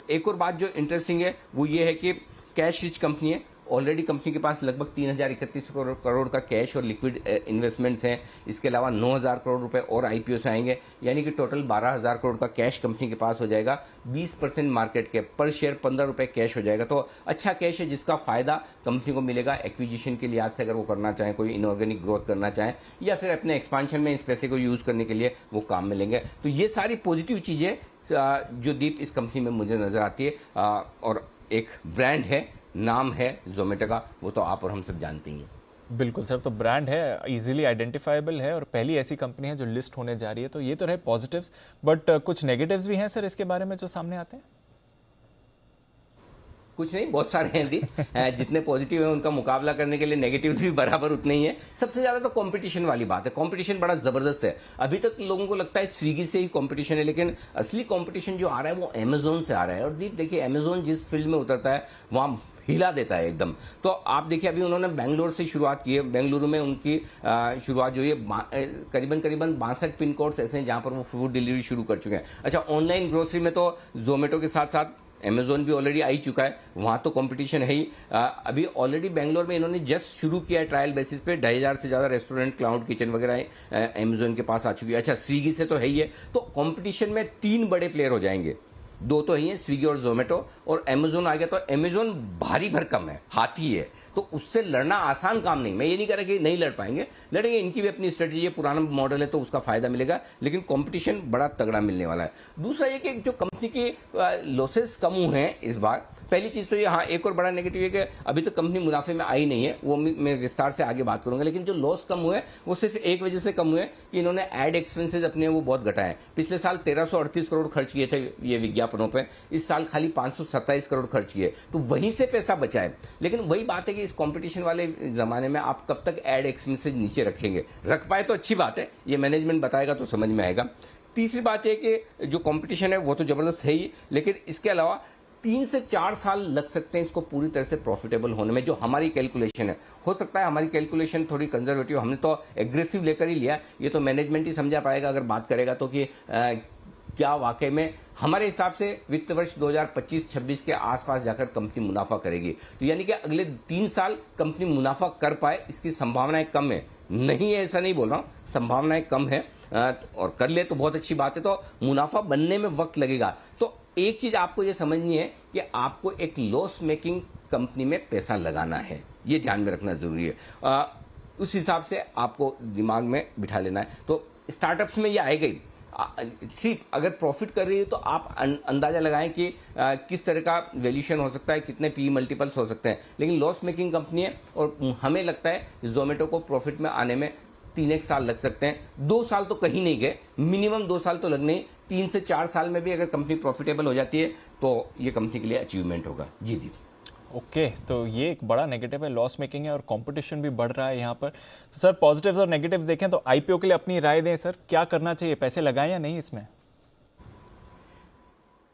एक और बात जो इंटरेस्टिंग है वो ये है कि कैश रिच कंपनी है ऑलरेडी कंपनी के पास लगभग 3031 करोड़ का कैश और लिक्विड इन्वेस्टमेंट्स हैं। इसके अलावा 9000 करोड़ रुपए और आईपीओ से आएंगे, यानी कि टोटल 12000 करोड़ का कैश कंपनी के पास हो जाएगा। 20% मार्केट के पर शेयर 15 रुपए कैश हो जाएगा। तो अच्छा कैश है जिसका फायदा कंपनी को मिलेगा एक्विजिशन के लिहाज से, अगर वो करना चाहें, कोई इनऑर्गेनिक ग्रोथ करना चाहें या फिर अपने एक्सपांशन में इस पैसे को यूज करने के लिए वो काम में लेंगे। तो ये सारी पॉजिटिव चीजें जो दीप इस कंपनी में मुझे नजर आती है। और एक ब्रांड है, नाम है जोमेटो का, वो तो आप और हम सब जानते ही हैं। बिल्कुल सर, तो ब्रांड है, इजीली आइडेंटिफाइबल है और पहली ऐसी कंपनी है जो लिस्ट होने जा रही है। तो ये तो रहे पॉजिटिव्स, बट कुछ नेगेटिव्स भी हैं सर इसके बारे में जो सामने आते हैं? कुछ नहीं, बहुत सारे हैं दी। जितने पॉजिटिव हैं उनका मुकाबला करने के लिए नेगेटिव भी बराबर उतने ही है। सबसे ज्यादा तो कंपटीशन वाली बात है। कंपटीशन बड़ा जबरदस्त है। अभी तक लोगों को लगता है स्विगी से ही कंपटीशन है, लेकिन असली कंपटीशन जो आ रहा है वो अमेजोन से आ रहा है। और दीप देखिए, अमेजोन जिस फील्ड में उतरता है वहां हिला देता है एकदम। तो आप देखिए, अभी उन्होंने बेंगलोर से शुरुआत की है। बेंगलुरु में उनकी शुरुआत जो है करीबन 62 पिन कोड्स ऐसे हैं जहां पर वो फूड डिलीवरी शुरू कर चुके हैं। अच्छा, ऑनलाइन ग्रोसरी में तो जोमेटो के साथ साथ अमेजोन भी ऑलरेडी आ ही चुका है, वहां तो कंपटीशन है ही। अभी ऑलरेडी बेंगलोर में इन्होंने जस्ट शुरू किया है ट्रायल बेसिस पे। 2500 से ज्यादा रेस्टोरेंट, क्लाउड किचन वगैरह अमेजोन के पास आ चुकी है। अच्छा, स्विगी से तो है ही है। तो कंपटीशन में 3 बड़े प्लेयर हो जाएंगे, 2 तो ही हैं, स्विगी और जोमेटो, और अमेजोन आ गया तो अमेजोन भारी भरकम है, हाथी है। तो उससे लड़ना आसान काम नहीं। मैं ये नहीं कह रहा कि नहीं लड़ पाएंगे, लड़ेंगे। इनकी भी अपनी स्ट्रेटेजी है, पुराना मॉडल है तो उसका फायदा मिलेगा, लेकिन कंपटीशन बड़ा तगड़ा मिलने वाला है। दूसरा ये कि जो कंपनी की लॉसेस कम हुए हैं इस बार, पहली चीज तो ये, हाँ, एक और बड़ा नेगेटिव है कि अभी तक कंपनी मुनाफे में आई नहीं है, वो मैं विस्तार से आगे बात करूंगा। लेकिन जो लॉस कम हुए वो सिर्फ एक वजह से कम हुए कि इन्होंने एड एक्सपेंसेस अपने वो बहुत घटाए। पिछले साल 1338 करोड़ खर्च किए थे ये विज्ञापनों पे, इस साल खाली 527 करोड़ खर्च किए, तो वहीं से पैसा बचा है। लेकिन वही बात है कि इस कंपटीशन वाले जमाने में आप कब तक एड एक्सपेंसेस नीचे रखेंगे। रख पाए तो अच्छी बात है, ये मैनेजमेंट बताएगा तो समझ में आएगा। तीसरी बात यह कि जो कंपटीशन है वो तो जबरदस्त है ही, लेकिन इसके अलावा 3 से 4 साल लग सकते हैं इसको पूरी तरह से प्रॉफिटेबल होने में, जो हमारी कैलकुलेशन है। हो सकता है हमारी कैलकुलेशन थोड़ी कंजर्वेटिव, हमने तो एग्रेसिव लेकर ही लिया, ये तो मैनेजमेंट ही समझा पाएगा अगर बात करेगा तो, कि क्या वाकई में हमारे हिसाब से वित्त वर्ष 2025-26 के आसपास जाकर कंपनी मुनाफा करेगी। तो यानी कि अगले 3 साल कंपनी मुनाफा कर पाए, इसकी संभावनाएं कम है। नहीं है ऐसा नहीं बोल रहा हूं, संभावनाएं कम है, और कर ले तो बहुत अच्छी बात है। तो मुनाफा बनने में वक्त लगेगा। तो एक चीज आपको यह समझनी है कि आपको एक लॉस मेकिंग कंपनी में पैसा लगाना है, ये ध्यान में रखना जरूरी है। उस हिसाब से आपको दिमाग में बिठा लेना है। तो स्टार्टअप्स में ये आएगा ही। सिर्फ अगर प्रॉफिट कर रही है तो आप अंदाजा लगाएं कि किस तरह का वैल्यूएशन हो सकता है, कितने पी मल्टीपल्स हो सकते हैं। लेकिन लॉस मेकिंग कंपनी है और हमें लगता है जोमेटो को प्रॉफिट में आने में 3-1 साल लग सकते हैं। 2 साल तो कहीं नहीं गए, मिनिमम 2 साल तो लगने ही। 3 से 4 साल में भी अगर कंपनी प्रॉफिटेबल हो जाती है तो ये कंपनी के लिए अचीवमेंट होगा। जी दी। ओके, तो ये एक बड़ा नेगेटिव है, लॉस मेकिंग है और कंपटीशन भी बढ़ रहा है यहाँ पर। तो सर, पॉजिटिव्स और नेगेटिव्स देखें तो आईपीओ के लिए अपनी राय दें सर, क्या करना चाहिए, पैसे लगाएं या नहीं इसमें?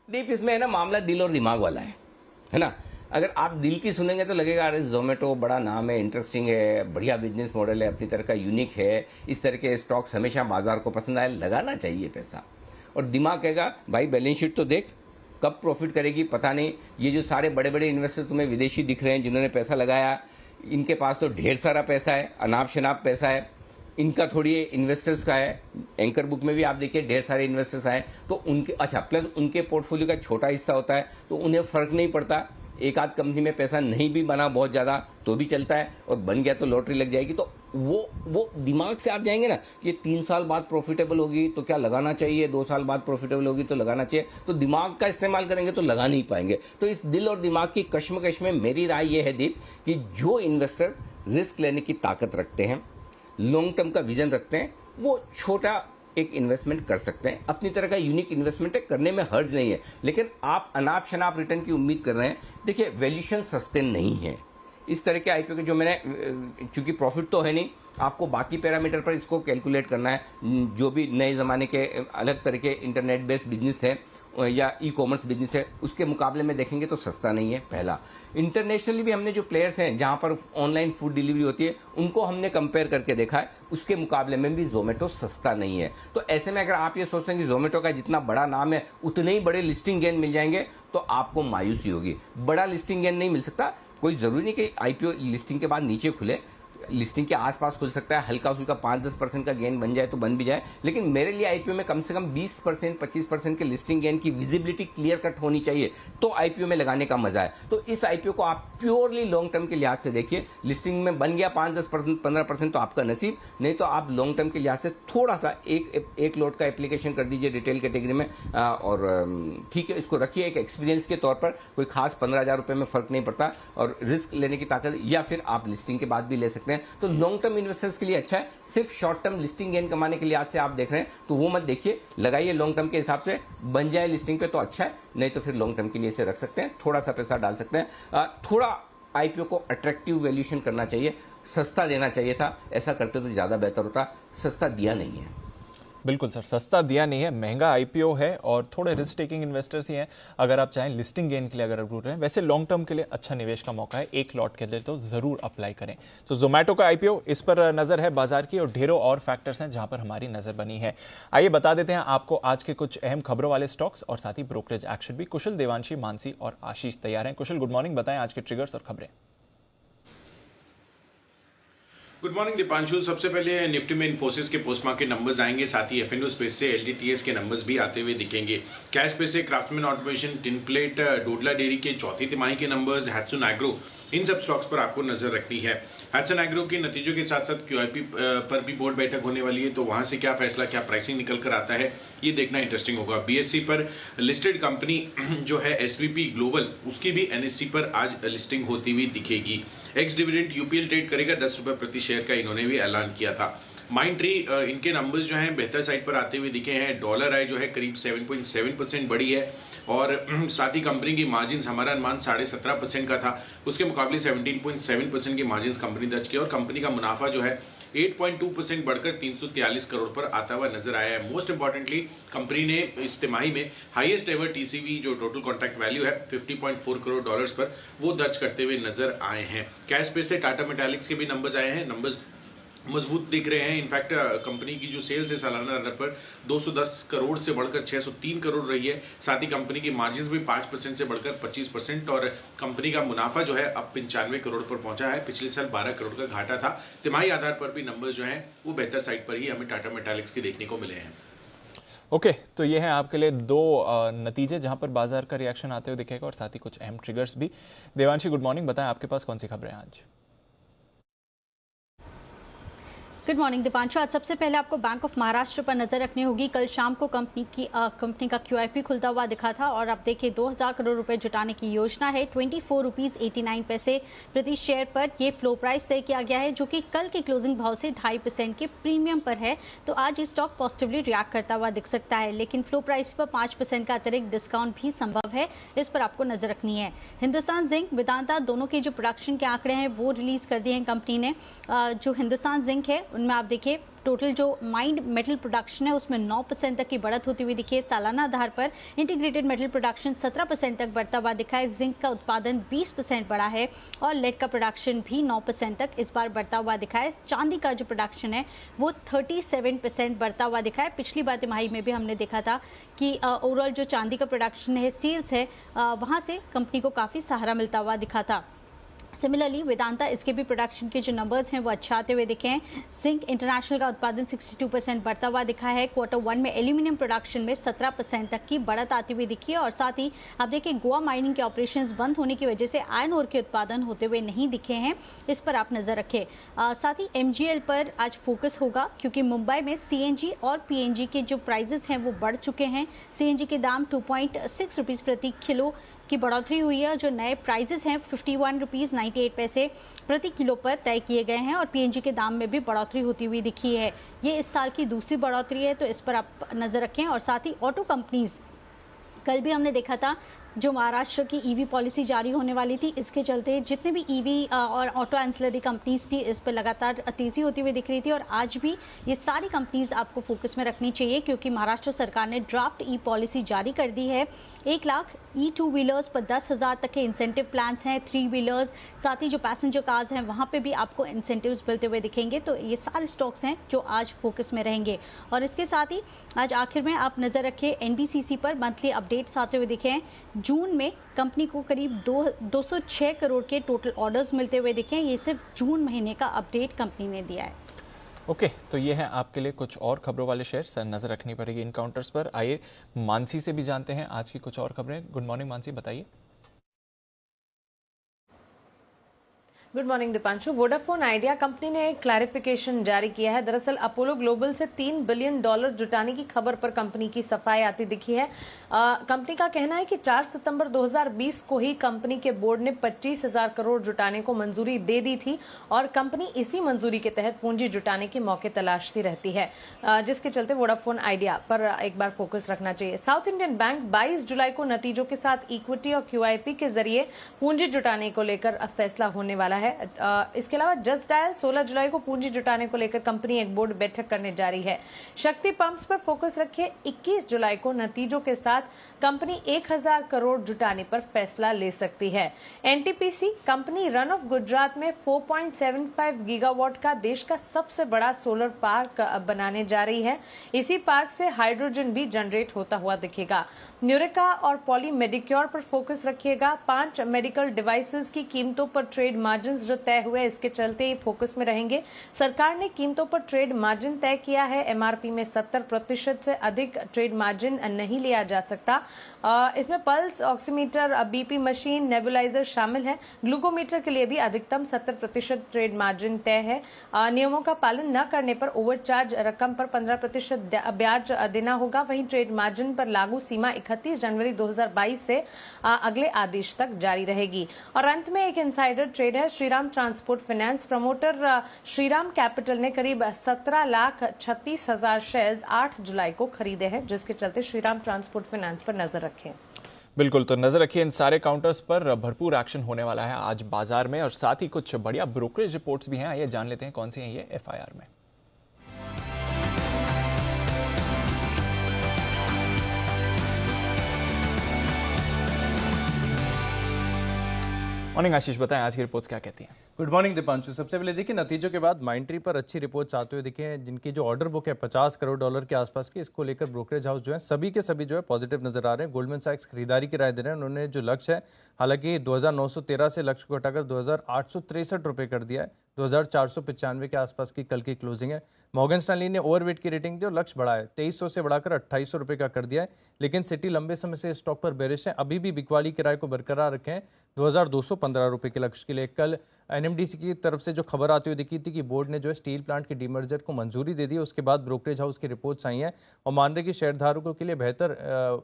दीप, इसमें है ना मामला दिल और दिमाग वाला है ना। अगर आप दिल की सुनेंगे तो लगेगा अरे जोमेटो बड़ा नाम है, इंटरेस्टिंग है, बढ़िया बिजनेस मॉडल है, अपनी तरह का यूनिक है, इस तरह के स्टॉक्स हमेशा बाजार को पसंद आए, लगाना चाहिए पैसा। और दिमाग कहेगा भाई बैलेंस शीट तो देख, कब प्रॉफिट करेगी पता नहीं। ये जो सारे बड़े बड़े इन्वेस्टर तुम्हें विदेशी दिख रहे हैं जिन्होंने पैसा लगाया, इनके पास तो ढेर सारा पैसा है, अनाप शनाप पैसा है, इनका थोड़ी इन्वेस्टर्स का है। एंकर बुक में भी आप देखिए ढेर सारे इन्वेस्टर्स आए, तो उनके अच्छा प्लस उनके पोर्टफोलियो का छोटा हिस्सा होता है, तो उन्हें फर्क नहीं पड़ता। एक आध कंपनी में पैसा नहीं भी बना बहुत ज्यादा तो भी चलता है, और बन गया तो लॉटरी लग जाएगी। तो वो दिमाग से आप जाएंगे ना कि 3 साल बाद प्रॉफिटेबल होगी तो क्या लगाना चाहिए, 2 साल बाद प्रॉफिटेबल होगी तो लगाना चाहिए, तो दिमाग का इस्तेमाल करेंगे तो लगा नहीं पाएंगे। तो इस दिल और दिमाग की कश्मकश में मेरी राय यह है दीप कि जो इन्वेस्टर्स रिस्क लेने की ताकत रखते हैं, लॉन्ग टर्म का विजन रखते हैं, वो छोटा एक इन्वेस्टमेंट कर सकते हैं। अपनी तरह का यूनिक इन्वेस्टमेंट है, करने में हर्ज नहीं है। लेकिन आप अनाप शनाप रिटर्न की उम्मीद कर रहे हैं, देखिए वैल्यूएशन सस्टेन नहीं है इस तरह के आईपीओ के। जो मैंने, चूंकि प्रॉफिट तो है नहीं, आपको बाकी पैरामीटर पर इसको कैलकुलेट करना है। जो भी नए ज़माने के अलग तरह के इंटरनेट बेस्ड बिजनेस है या ई कॉमर्स बिजनेस है, उसके मुकाबले में देखेंगे तो सस्ता नहीं है। पहला, इंटरनेशनली भी हमने जो प्लेयर्स हैं जहां पर ऑनलाइन फूड डिलीवरी होती है, उनको हमने कंपेयर करके देखा है, उसके मुकाबले में भी जोमेटो सस्ता नहीं है। तो ऐसे में अगर आप ये सोचते हैं कि जोमेटो का जितना बड़ा नाम है उतने ही बड़े लिस्टिंग गेन मिल जाएंगे, तो आपको मायूसी होगी। बड़ा लिस्टिंग गेन नहीं मिल सकता, कोई ज़रूरी नहीं कि आईपीओ लिस्टिंग के बाद नीचे खुले, लिस्टिंग के आसपास खुल सकता है, हल्का फुल्का 5-10% का गेन बन जाए तो बन भी जाए, लेकिन मेरे लिए आईपीओ में कम से कम 20% 25% के लिस्टिंग गेन की विजिबिलिटी क्लियर कट होनी चाहिए, तो आईपीओ में लगाने का मजा है। तो इस आईपीओ को आप प्योरली लॉन्ग टर्म के लिहाज से देखिए। लिस्टिंग में बन गया 5-10% 15% तो आपका नसीब, नहीं तो आप लॉन्ग टर्म के लिहाज से थोड़ा सा एक लोट का एप्लीकेशन कर दीजिए रिटेल कैटेगरी में, और ठीक है, इसको रखिए एक एक्सपीरियंस के तौर पर। कोई खास 15,000 रुपये में फर्क नहीं पड़ता, और रिस्क लेने की ताकत, या फिर आप लिस्टिंग के बाद भी ले सकते हैं। तो लॉन्ग टर्म इन्वेस्टर्स के लिए अच्छा है। सिर्फ शॉर्ट टर्म लिस्टिंग गेन कमाने के लिए आज से आप देख रहे हैं तो वो मत देखिए, लगाइए लॉन्ग टर्म के हिसाब से। बन जाए लिस्टिंग पे तो अच्छा है, नहीं तो फिर लॉन्ग टर्म के लिए इसे रख सकते हैं, थोड़ा सा पैसा डाल सकते हैं। थोड़ा आईपीओ को अट्रैक्टिव वैल्यूएशन करना चाहिए, सस्ता देना चाहिए था, ऐसा करते तो ज़्यादा बेहतर होता। सस्ता दिया नहीं है। बिल्कुल सर, सस्ता दिया नहीं है, महंगा आईपीओ है और थोड़े रिस्क टेकिंग इन्वेस्टर्स ही हैं। अगर आप चाहें लिस्टिंग गेन के लिए अगर ढूंढ रहे हैं, वैसे लॉन्ग टर्म के लिए अच्छा निवेश का मौका है, एक लॉट के लिए तो जरूर अप्लाई करें। तो जोमेटो का आईपीओ, इस पर नजर है बाजार की, और ढेरों और फैक्टर्स हैं जहां पर हमारी नजर बनी है। आइए बता देते हैं आपको आज के कुछ अहम खबरों वाले स्टॉक्स और साथ ही ब्रोकरेज एक्शन भी। कुशल, देवांशी, मानसी और आशीष तैयार हैं। कुशल, गुड मॉर्निंग, बताएं आज के ट्रिगर्स और खबरें। Good morning Deepanshu. सबसे पहले निफ्टी में इन्फोसिस के पोस्ट मार्केट नंबर्स आएंगे, साथ ही एफएनओ स्पेस से एलटीटीएस के नंबर्स भी आते हुए दिखेंगे। कैश स्पेस से craftsman automation, tinplate, Dodla dairy के चौथी तिमाही के नंबर्स, हैट्सन एग्रो, इन सब स्टॉक्स पर आपको नजर रखनी है। हैट्सन एग्रो के नतीजों के साथ साथ क्यूआईपी पर भी बोर्ड बैठक होने वाली है, तो वहां से क्या फैसला, क्या प्राइसिंग निकल कर आता है, ये देखना इंटरेस्टिंग होगा। बीएससी पर लिस्टेड कंपनी जो है एसवीपी ग्लोबल, उसकी भी एनएससी पर आज लिस्टिंग होती हुई दिखेगी। एक्स डिविडेंड यूपीएल ट्रेड करेगा 10 रुपये प्रति शेयर का, इन्होंने भी ऐलान किया था। माइंड ट्री, इनके नंबर्स जो हैं बेहतर साइड पर आते हुए दिखे हैं। डॉलर आय जो है करीब 7.7% बढ़ी है, और साथ ही कंपनी की मार्जिन्स, हमारा अनुमान 17.5% का था, उसके मुकाबले 17.7% की मार्जिन्स कंपनी दर्ज की, और कंपनी का मुनाफा जो है 8.2% बढ़कर 343 करोड़ पर आता हुआ नजर आया है। मोस्ट इंपॉर्टेंटली कंपनी ने इस तिमाही में हाईएस्ट एवर टीसीवी, जो टोटल कॉन्ट्रैक्ट वैल्यू है 50.4 करोड़ डॉलर्स पर, वो दर्ज करते हुए नजर आए हैं। कैश पे से टाटा मेटालिक्स के भी नंबर्स आए हैं, नंबर्स मजबूत दिख रहे हैं। इनफैक्ट कंपनी की जो सेल्स है सालाना आधार पर 210 करोड़ से बढ़कर 603 करोड़ रही है। साथ ही कंपनी की मार्जिन भी 5% से बढ़कर 25%, और कंपनी का मुनाफा जो है अब 95 करोड़ पर पहुंचा है। पिछले साल 12 करोड़ का घाटा था। तिमाही आधार पर भी नंबर्स जो हैं वो बेहतर साइड पर ही हमें टाटा मेटालिक्स के देखने को मिले हैं। ओके, तो ये है आपके लिए दो नतीजे जहां पर बाजार का रिएक्शन आते हुए दिखेगा, और साथ ही कुछ अहम ट्रिगर्स भी। देवांशी, गुड मॉर्निंग, बताएं आपके पास कौन सी खबरें हैं आज। Good morning Deepanshu. आज सबसे पहले आपको बैंक ऑफ महाराष्ट्र पर नजर रखनी होगी। कल शाम को कंपनी का क्यूआईपी खुलता हुआ दिखा था, और अब देखिए 2000 करोड़ रुपए जुटाने की योजना है। 24.89 प्रति शेयर पर यह फ्लो प्राइस तय किया गया है, जो कि कल के क्लोजिंग भाव से 2.5% के प्रीमियम पर है। तो आज ये स्टॉक पॉजिटिवली रिएक्ट करता हुआ दिख सकता है, लेकिन फ्लो प्राइस पर 5% का अतिरिक्त डिस्काउंट भी संभव है, इस पर आपको नजर रखनी है। हिंदुस्तान जिंक, वेदांता दोनों के जो प्रोडक्शन के आंकड़े हैं वो रिलीज कर दिए हैं कंपनी ने। जो हिंदुस्तान जिंक है उनमें आप देखिए टोटल जो माइंड मेटल प्रोडक्शन है उसमें 9% तक की बढ़त होती हुई दिखी है। सालाना आधार पर इंटीग्रेटेड मेटल प्रोडक्शन 17% तक बढ़ता हुआ दिखा है। जिंक का उत्पादन 20% बढ़ा है, और लेड का प्रोडक्शन भी 9% तक इस बार बढ़ता हुआ दिखा है। चांदी का जो प्रोडक्शन है वो 37% बढ़ता हुआ दिखा है। पिछली बार तिमाही में भी हमने देखा था कि ओवरऑल जो चांदी का प्रोडक्शन है, सेल्स है, वहाँ से कंपनी को काफ़ी सहारा मिलता हुआ दिखा था। सिमिलरली वेदांता, इसके भी प्रोडक्शन के जो नंबर्स हैं वो अच्छे आते हुए दिखे हैं। जिंक इंटरनेशनल का उत्पादन 62% बढ़ता हुआ दिखा है। Q1 में एल्यूमिनियम प्रोडक्शन में 17% तक की बढ़त आती हुई दिखी है, और साथ ही आप देखिए गोवा माइनिंग के ऑपरेशंस बंद होने की वजह से आयरन ओर के उत्पादन होते हुए नहीं दिखे हैं, इस पर आप नजर रखें। साथ ही MGL पर आज फोकस होगा, क्योंकि मुंबई में CNG और PNG के जो प्राइजेस हैं वो बढ़ चुके हैं। CNG के दाम 2.6 रुपीज़ प्रति किलो की बढ़ोतरी हुई है, जो नए प्राइजेस हैं 51 रुपीज़ 98 पैसे प्रति किलो पर तय किए गए हैं, और PNG के दाम में भी बढ़ोतरी होती हुई दिखी है। ये इस साल की दूसरी बढ़ोतरी है, तो इस पर आप नज़र रखें। और साथ ही ऑटो कंपनीज, कल भी हमने देखा था जो महाराष्ट्र की EV पॉलिसी जारी होने वाली थी, इसके चलते जितने भी EV और ऑटो एंसिलरी कंपनीज थी इस पर लगातार तेज़ी होती हुई दिख रही थी, और आज भी ये सारी कंपनीज आपको फोकस में रखनी चाहिए, क्योंकि महाराष्ट्र सरकार ने ड्राफ्ट ई पॉलिसी जारी कर दी है। 1 लाख E2 व्हीलर्स पर 10,000 तक के इंसेंटिव प्लान्स हैं। 3 व्हीलर्स, साथ ही जो पैसेंजर कार्स हैं वहाँ पे भी आपको इंसेंटिव्स मिलते हुए दिखेंगे। तो ये सारे स्टॉक्स हैं जो आज फोकस में रहेंगे। और इसके साथ ही आज आखिर में आप नज़र रखें NBCC पर, मंथली अपडेट्स आते हुए दिखे हैं। जून में कंपनी को करीब 206 करोड़ के टोटल ऑर्डर्स मिलते हुए दिखे हैं। ये सिर्फ जून महीने का अपडेट कंपनी ने दिया है। ओके, तो ये है आपके लिए कुछ और खबरों वाले शेयर्स, नजर रखनी पड़ेगी इन काउंटर्स पर। आइए मानसी से भी जानते हैं आज की कुछ और खबरें। गुड मॉर्निंग मानसी, बताइए। Good morning Deepanshu. Vodafone idea company ने एक क्लैरिफिकेशन जारी किया है। दरअसल अपोलो ग्लोबल से $3 बिलियन जुटाने की खबर पर कंपनी की सफाई आती दिखी है। कंपनी का कहना है कि 4 सितंबर 2020 को ही कंपनी के बोर्ड ने 25,000 करोड़ जुटाने को मंजूरी दे दी थी और कंपनी इसी मंजूरी के तहत पूंजी जुटाने के मौके तलाशती रहती है, जिसके चलते वोडाफोन आइडिया पर एक बार फोकस रखना चाहिए। साउथ इंडियन बैंक 22 जुलाई को नतीजों के साथ इक्विटी और QIP के जरिए पूंजी जुटाने को लेकर फैसला होने वाला है। इसके अलावा जस्ट डायल 16 जुलाई को पूंजी जुटाने को लेकर कंपनी एक बोर्ड बैठक करने जा रही है। शक्ति पंप्स पर फोकस रखिए। 21 जुलाई को नतीजों के साथ कंपनी 1000 करोड़ जुटाने पर फैसला ले सकती है। NTPC company run of Gujarat में 4.75 गीगावाट का देश का सबसे बड़ा सोलर पार्क बनाने जा रही है। इसी पार्क से हाइड्रोजन भी जनरेट होता हुआ दिखेगा। न्यूरेका और पॉली मेडिक्योर पर फोकस रखिएगा। 5 मेडिकल डिवाइसेस की कीमतों पर ट्रेड मार्जिन जो तय हुए, इसके चलते ये फोकस में रहेंगे। सरकार ने कीमतों पर ट्रेड मार्जिन तय किया है। MRP में 70% से अधिक ट्रेड मार्जिन नहीं लिया जा सकता। इसमें pulse oximeter, BP machine, nebuliser शामिल है। ग्लूकोमीटर के लिए भी अधिकतम 70% ट्रेड मार्जिन तय है। नियमों का पालन न करने पर ओवरचार्ज रकम पर 15% ब्याज देना होगा। वहीं ट्रेड मार्जिन पर लागू सीमा 31 जनवरी 2022 से अगले आदेश तक जारी रहेगी। और अंत में एक इनसाइडर ट्रेड है। Shriram transport finance promoter Shriram capital ने करीब 17,36,000 शेयर्स 8 जुलाई को खरीदे हैं, जिसके चलते श्रीराम ट्रांसपोर्ट फाइनेंस पर नजर रखें। बिल्कुल, तो नजर रखिए इन सारे काउंटर्स पर। भरपूर एक्शन होने वाला है आज बाजार में और साथ ही कुछ बढ़िया ब्रोकरेज रिपोर्ट्स भी हैं। आइए जान लेते हैं कौन सी हैं ये FIR में। मॉर्निंग आशीष, बताएं आज की रिपोर्ट्स क्या कहती हैं। Good morning Deepanshu. सबसे पहले देखिए नतीजों के बाद माइंट्री पर अच्छी रिपोर्ट्स आते हुए दिखे हैं, जिनकी जो ऑर्डर बुक है $50 करोड़ के आसपास की, इसको लेकर ब्रोकरेज हाउस जो है सभी के सभी जो है पॉजिटिव नजर आ रहे हैं। गोल्डमैन सैक्स खरीदारी की राय दे रहे हैं। उन्होंने जो लक्ष्य है, हालांकि 2,913 से लक्ष्य को हटाकर 2,863 रुपये कर दिया है। 2,495 के आसपास की कल की क्लोजिंग है। मॉर्गन स्टैनली ने ओवरवेट की रेटिंग दी और लक्ष्य बढ़ाया, 2300 से बढ़ाकर 2800 रुपये का कर दिया है। लेकिन सिटी लंबे समय से स्टॉक पर बेरिश है, अभी भी बिकवाली किराए को बरकरार रखें 2,215 रुपये के लक्ष्य के लिए। कल NMDC की तरफ से जो खबर आती हुई दिखी थी कि बोर्ड ने जो है स्टील प्लांट के डीमर्जर को मंजूरी दे दी, उसके बाद ब्रोकरेज हाउस की रिपोर्ट्स आई हैं और मान रहे कि शेयरधारकों के लिए बेहतर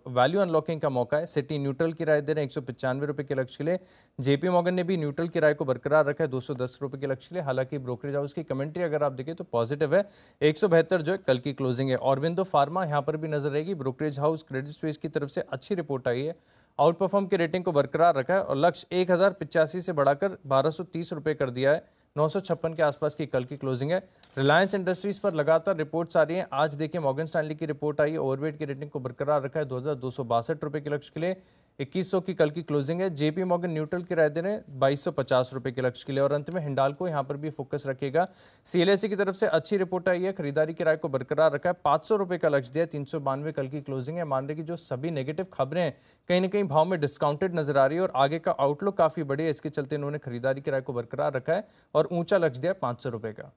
वैल्यू अनलॉकिंग का मौका है। सिटी न्यूट्रल की राय दे रहे हैं 195 रुपये के लक्ष्य के लिए। JP मॉर्गन ने भी न्यूट्रल की राय को बरकरार रखा है 210 रुपये के लक्ष्य के लिए। हालांकि ब्रोकरेज हाउस की कमेंट्री अगर आप देखें तो पॉजिटिव है, 172 जो है कल की क्लोजिंग है। ऑरबिंदो फार्मा यहाँ पर भी नजर रहेगी। ब्रोकरेज हाउस क्रेडिट स्विस की तरफ से अच्छी रिपोर्ट आई है, आउट परफॉर्म की रेटिंग को बरकरार रखा है और लक्ष्य 1085 से बढ़ाकर 1230 रुपये कर दिया है। 956 के आसपास की कल की क्लोजिंग है। रिलायंस इंडस्ट्रीज पर लगातार रिपोर्ट्स आ रही हैं। आज देखिए मॉर्गन स्टैनली की रिपोर्ट आई है, ओवरवेट की रेटिंग को बरकरार रखा है 2,262 रुपये के लक्ष्य के लिए। 2100 की कल की क्लोजिंग है। JP मॉर्गन न्यूट्रल की राय दे रहे हैं 2250 रुपये के लक्ष्य के लिए। और अंत में हिंडाल्को यहाँ पर भी फोकस रखेगा। CLSA की तरफ से अच्छी रिपोर्ट आई है, खरीदारी की राय को बरकरार रखा है, 500 रुपये का लक्ष्य दिया, 392 कल की क्लोजिंग है। मान रहे कि जो सभी नेगेटिव खबरें हैं कहीं ना कहीं भाव में डिस्काउंटेड नजर आ रही है और आगे का आउटलुक काफी बड़ी है, इसके चलते इन्होंने खरीदारी की राय को बरकरार रखा है और ऊंचा लक्ष्य दिया 500 रुपये का।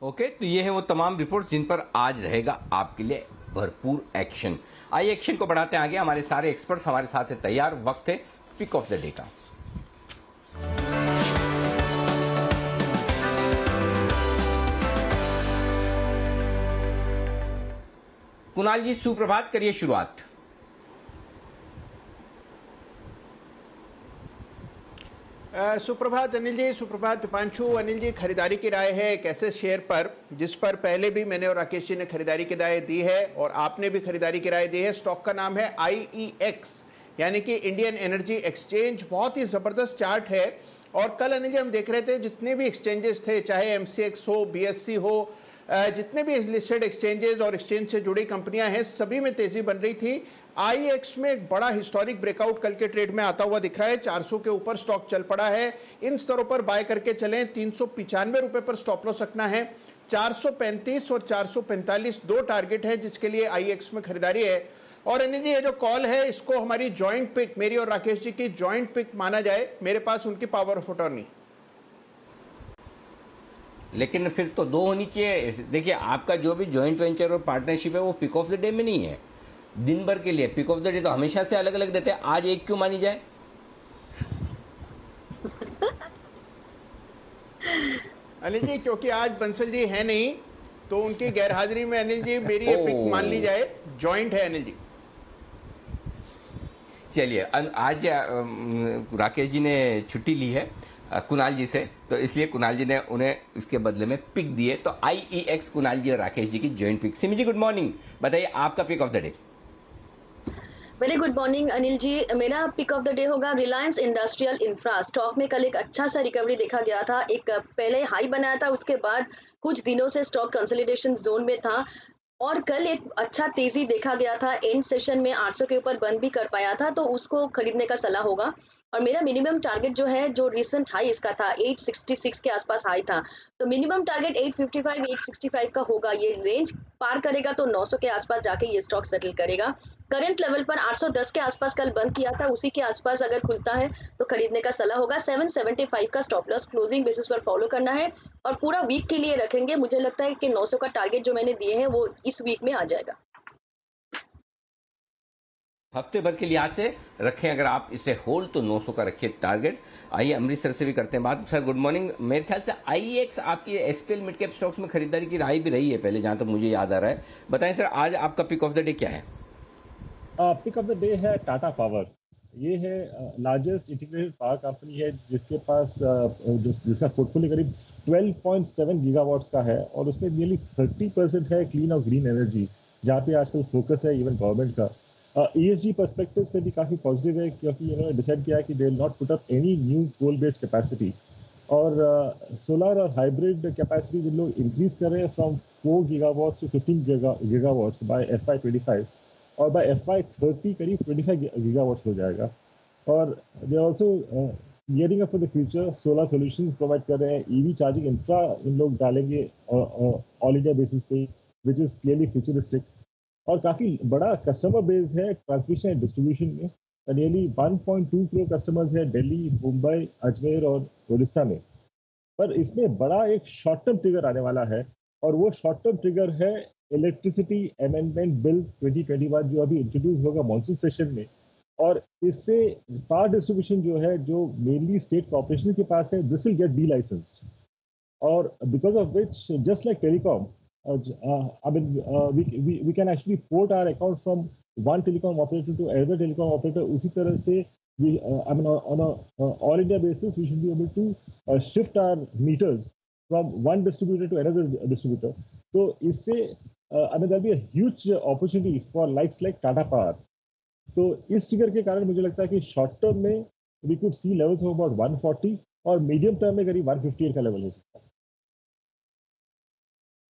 ओके, तो ये है वो तमाम रिपोर्ट्स जिन पर आज रहेगा आपके लिए भरपूर एक्शन। आइए एक्शन को बढ़ाते हैं आगे। हमारे सारे एक्सपर्ट्स हमारे साथ हैं तैयार। वक्त है पिक ऑफ द डे का। कुणाल जी सुप्रभात, करिए शुरुआत। सुप्रभात अनिल जी, सुप्रभात दीपांशु। अनिल जी, खरीदारी की राय है एक ऐसे शेयर पर जिस पर पहले भी मैंने और राकेश जी ने खरीदारी की राय दी है और आपने भी खरीदारी की राय दी है। स्टॉक का नाम है IEX, यानी कि इंडियन एनर्जी एक्सचेंज। बहुत ही जबरदस्त चार्ट है और कल अनिल जी हम देख रहे थे जितने भी एक्सचेंजेस थे, चाहे MCX हो, BSE हो, जितने भी लिस्टेड एक्सचेंजेस और एक्सचेंज से जुड़ी कंपनियां हैं, सभी में तेजी बन रही थी। IEX में एक बड़ा हिस्टोरिक ब्रेकआउट कल के ट्रेड में आता हुआ दिख रहा है। 400 के ऊपर स्टॉक चल पड़ा है। इन स्तरों पर बाय करके चलें। 395 रुपए पर स्टॉप लॉस रखना है। 435 और 445 दो टारगेट है जिसके लिए IEX में खरीदारी है। और अनिल जी ये जो कॉल है इसको हमारी जॉइंट पिक, मेरी और राकेश जी की जॉइंट पिक माना जाए, मेरे पास उनकी पावर ऑफ अटॉर्नी। लेकिन फिर तो दो होनी चाहिए। देखिए आपका जो भी जॉइंट वेंचर और पार्टनरशिप है वो पिक ऑफ द डे में नहीं है, दिन भर के लिए। पिक ऑफ द डे तो हमेशा से अलग अलग देते हैं, आज एक क्यों मानी जाए? अनिल जी क्योंकि आज बंसल जी है नहीं तो उनकी गैरहाजिरी में अनिल जी मेरी ये पिक मान ली जाए, जॉइंट है अनिल जी। चलिए आज राकेश जी ने छुट्टी ली है कुणाल जी से, तो इसलिए कुणाल जी ने उन्हें इसके बदले में पिक दिए। तो IEX कुणाल जी और राकेश जी की joint pick. Simi ji good morning, बताइए आपका pick of the day. Very good morning Anil ji. मेरा पिक ऑफ द डे होगा रिलायंस इंडस्ट्रियल इंफ्रा। स्टॉक में कल एक अच्छा सा रिकवरी देखा गया था, एक पहले हाई बनाया था, उसके बाद कुछ दिनों से स्टॉक कंसोलिडेशन जोन में था और कल एक अच्छा तेजी देखा गया था। एंड सेशन में 800 के ऊपर बंद भी कर पाया था, तो उसको खरीदने का सलाह होगा। और मेरा मिनिमम टारगेट जो है, जो रिसेंट हाई इसका था 866 के आसपास हाई था, तो मिनिमम टारगेट 855 865 का होगा। ये रेंज पार करेगा तो 900 के आसपास जाके ये स्टॉक सेटल करेगा। करंट लेवल पर 810 के आसपास कल बंद किया था, उसी के आसपास अगर खुलता है तो खरीदने का सलाह होगा। 775 का स्टॉप लॉस क्लोजिंग बेसिस पर फॉलो करना है और पूरा वीक के लिए रखेंगे। मुझे लगता है कि 900 का टारगेट जो मैंने दिए हैं वो इस वीक में आ जाएगा। हफ्ते भर के लिहाज से रखें अगर आप इसे होल्ड तो 900 का रखिए टारगेट। आइए अमृतसर से भी करते हैं बात। Sir good morning. मेरे ख्याल से IEX आपकी SPL मिड कैप स्टॉक्स में खरीदारी की राय भी रही है पहले, जहां तक मुझे याद आ रहा है। बताएं सर आज आपका पिक ऑफ द डे क्या है? पिक ऑफ द डे है टाटा पावर। ये है लार्जेस्ट इंटीग्रेटेड पावर कंपनी है जिसके पास जिसका पोर्टफोलियो करीब 12.7 गीगावाट्स का है और उसमें नियरली 30% है क्लीन और ग्रीन एनर्जी, जहाँ पे आजकल फोकस है इवन गवर्नमेंट का। ESG पर्सपेक्टिव से भी काफ़ी पॉजिटिव है क्योंकि इन्होंने डिसाइड किया है कि they will not put up any new coal based capacity और सोलर और हाइब्रिड कैपेसिटी इन लोग इंक्रीज कर रहे हैं from 4 gigawatts to 15 gigawatts by FY25 और बाय FY30 करीब 25 गीगावाट्स हो जाएगा। और they are also gearing up for the future. Solar solutions provide कर रहे हैं, EV चार्जिंग इंफ्रा इन लोग डालेंगे ऑल इंडिया बेसिस पे, विच इज़ क्लियरली फ्यूचरिस्टिक। और काफ़ी बड़ा कस्टमर बेस है ट्रांसमिशन एंड डिस्ट्रीब्यूशन में। नियरली 1.2 करोड़ कस्टमर्स है दिल्ली, मुंबई, अजमेर और उड़ीसा में। पर इसमें बड़ा एक शॉर्ट टर्म ट्रिगर आने वाला है और वो शॉर्ट टर्म ट्रिगर है इलेक्ट्रिसिटी अमेंडमेंट बिल 2021 जो अभी इंट्रोड्यूस होगा मॉनसून सेशन में। और इससे पावर डिस्ट्रीब्यूशन जो है, जो मेनली स्टेट कॉर्पोरेशन के पास है, this will get the licensed और because of which just like telecom we can actually port our account from one telecom operator to another telecom operator. उसी तरह से we on a all India basis we should be able to shift our meters from one distributor to another distributor. तो इससे there'll be a huge opportunity for likes like Tata Power. तो इस trigger के कारण मुझे लगता है कि शॉर्ट टर्म में we could see levels of about 140 और मीडियम टर्म में करीब 158 का लेवल हो सकता है।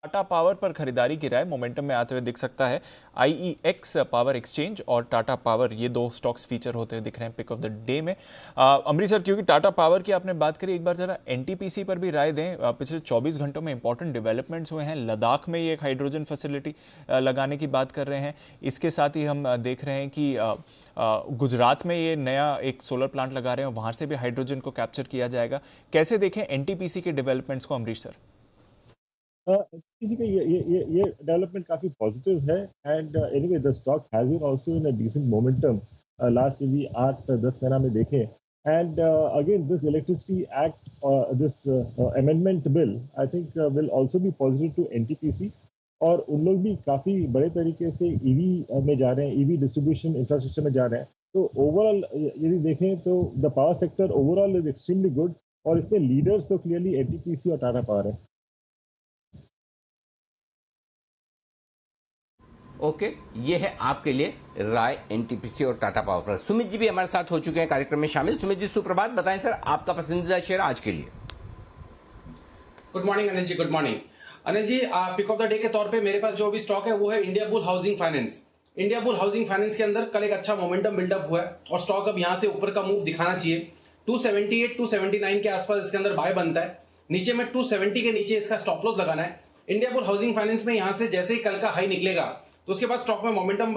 टाटा पावर पर खरीदारी की राय मोमेंटम में आते हुए दिख सकता है। IEX पावर एक्सचेंज और टाटा पावर, ये दो स्टॉक्स फीचर होते हुए दिख रहे हैं पिक ऑफ द डे में। अमृतसर, क्योंकि टाटा पावर की आपने बात करी, एक बार जरा NTPC पर भी राय दें। पिछले 24 घंटों में इंपॉर्टेंट डेवलपमेंट्स हुए हैं। लद्दाख में ये एक हाइड्रोजन फैसिलिटी लगाने की बात कर रहे हैं। इसके साथ ही हम देख रहे हैं कि गुजरात में ये नया एक सोलर प्लांट लगा रहे हैं, वहां से भी हाइड्रोजन को कैप्चर किया जाएगा। कैसे देखें NTPC के डेवलपमेंट्स को अमरीश सर? किसी का ये डेवलपमेंट काफी पॉजिटिव है and anyway the stock has been also in a decent momentum last यदि 8-10 महीना में देखें। And again this electricity act, this amendment bill I think will also be positive to NTPC और उन लोग भी काफी बड़े तरीके से EV में जा रहे हैं, EV डिस्ट्रीब्यूशन इंफ्रास्ट्रक्चर में जा रहे हैं। तो ओवरऑल यदि देखें तो the power sector overall is extremely good और इसमें लीडर्स तो क्लियरली NTPC और टाटा पावर है। ओके, ये है आपके लिए राय NTPC और टाटा पावर पर। सुमित जी भी हमारे साथ हो चुके हैं कार्यक्रम में शामिल। सुमित जी सुप्रभात, बताएं सर आपका पसंदीदा शेयर आज के लिए। Good morning Anil ji, good morning Anil ji. Pick of the day के तौर पे मेरे पास जो भी स्टॉक है वो है India bull housing finance. India bull housing finance के अंदर कल एक अच्छा मोमेंटम बिल्डअप हुआ है और स्टॉक अब यहां से ऊपर का मूव दिखाना चाहिए। 278-279 के आसपास इसके अंदर बाय बनता है। नीचे में 270 के नीचे इसका स्टॉप लॉस लगाना है। इंडिया बुल हाउसिंग फाइनेंस में यहां से जैसे ही कल का हाई निकलेगा तो उसके बाद स्टॉक में मोमेंटम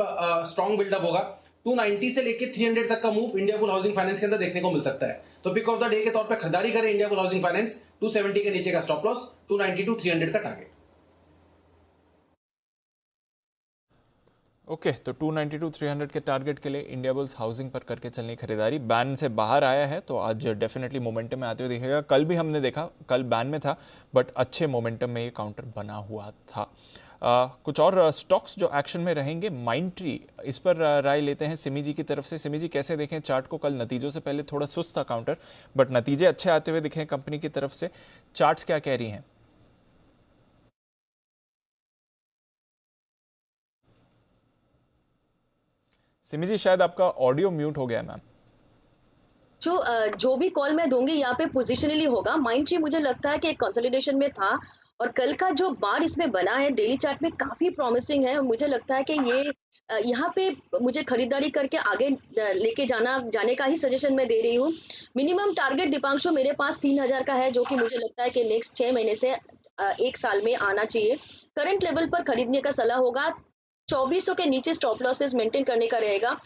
स्ट्रॉन्ग बिल्डअप होगा। 290 से लेके 300 तक का move India bull housing finance के अंदर देखने को मिल सकता है। तो पिक ऑफ द डे के तौर पे खरीदारी करें इंडिया बुल हाउसिंग फाइनेंस। 270 के नीचे का स्टॉप लॉस, 290 टू 300 का टारगेट। ओके, तो 290 टू 300 के टारगेट के लिए इंडिया बुल्स हाउसिंग पर करके चलनी खरीदारी। बैन से बाहर आया है तो आज डेफिनेटली मोमेंटम में आते हुए दिखेगा। कल भी हमने देखा, कल बैन में था बट अच्छे मोमेंटम में ये काउंटर बना हुआ था। कुछ और स्टॉक्स जो एक्शन में रहेंगे, माइंट्री, इस पर राय लेते हैं सिमी जी की तरफ से। सिमी जी, कैसे देखें चार्ट को? कल नतीजों से पहले थोड़ा सुस्त था काउंटर, बट नतीजे अच्छे आते हुए दिखे कंपनी की तरफ से। चार्ट्स क्या कह रही हैं? सिमी जी, शायद आपका ऑडियो म्यूट हो गया मैम। जो भी कॉल मैं दूंगी यहाँ पे पोजिशनली होगा। माइंडट्री मुझे लगता है कि एक कंसोलिडेशन में था और कल का जो बार इसमें बना है डेली चार्ट में काफी प्रॉमिसिंग है। मुझे लगता है कि ये यहाँ पे मुझे खरीदारी करके आगे लेके जाने का ही सजेशन मैं दे रही हूँ। मिनिमम टारगेट दीपांशु मेरे पास 3000 का है, जो कि मुझे लगता है कि नेक्स्ट 6 महीने से 1 साल में आना चाहिए। करंट लेवल पर खरीदने का सलाह होगा। 2400 के नीचे स्टॉप लॉसेस मेंटेन करने का रहेगा।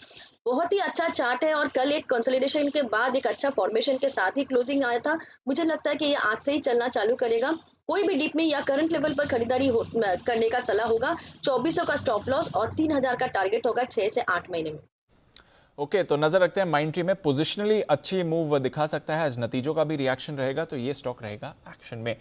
बहुत ही अच्छा चार्ट है और कल एक कंसोलिडेशन के बाद एक अच्छा फॉर्मेशन के साथ ही क्लोजिंग आया था। मुझे लगता है कि ये आज से ही चलना चालू करेगा। कोई भी डिप में या करंट लेवल पर खरीदारी करने का सलाह होगा। 2400 का स्टॉप लॉस और 3000 का टारगेट होगा 6 से 8 महीने में। ओके, तो नजर रखते हैं माइंट्री में पोजिशनली अच्छी मूव दिखा सकता है। आज नतीजों का भी रिएक्शन रहेगा तो ये स्टॉक रहेगा एक्शन में।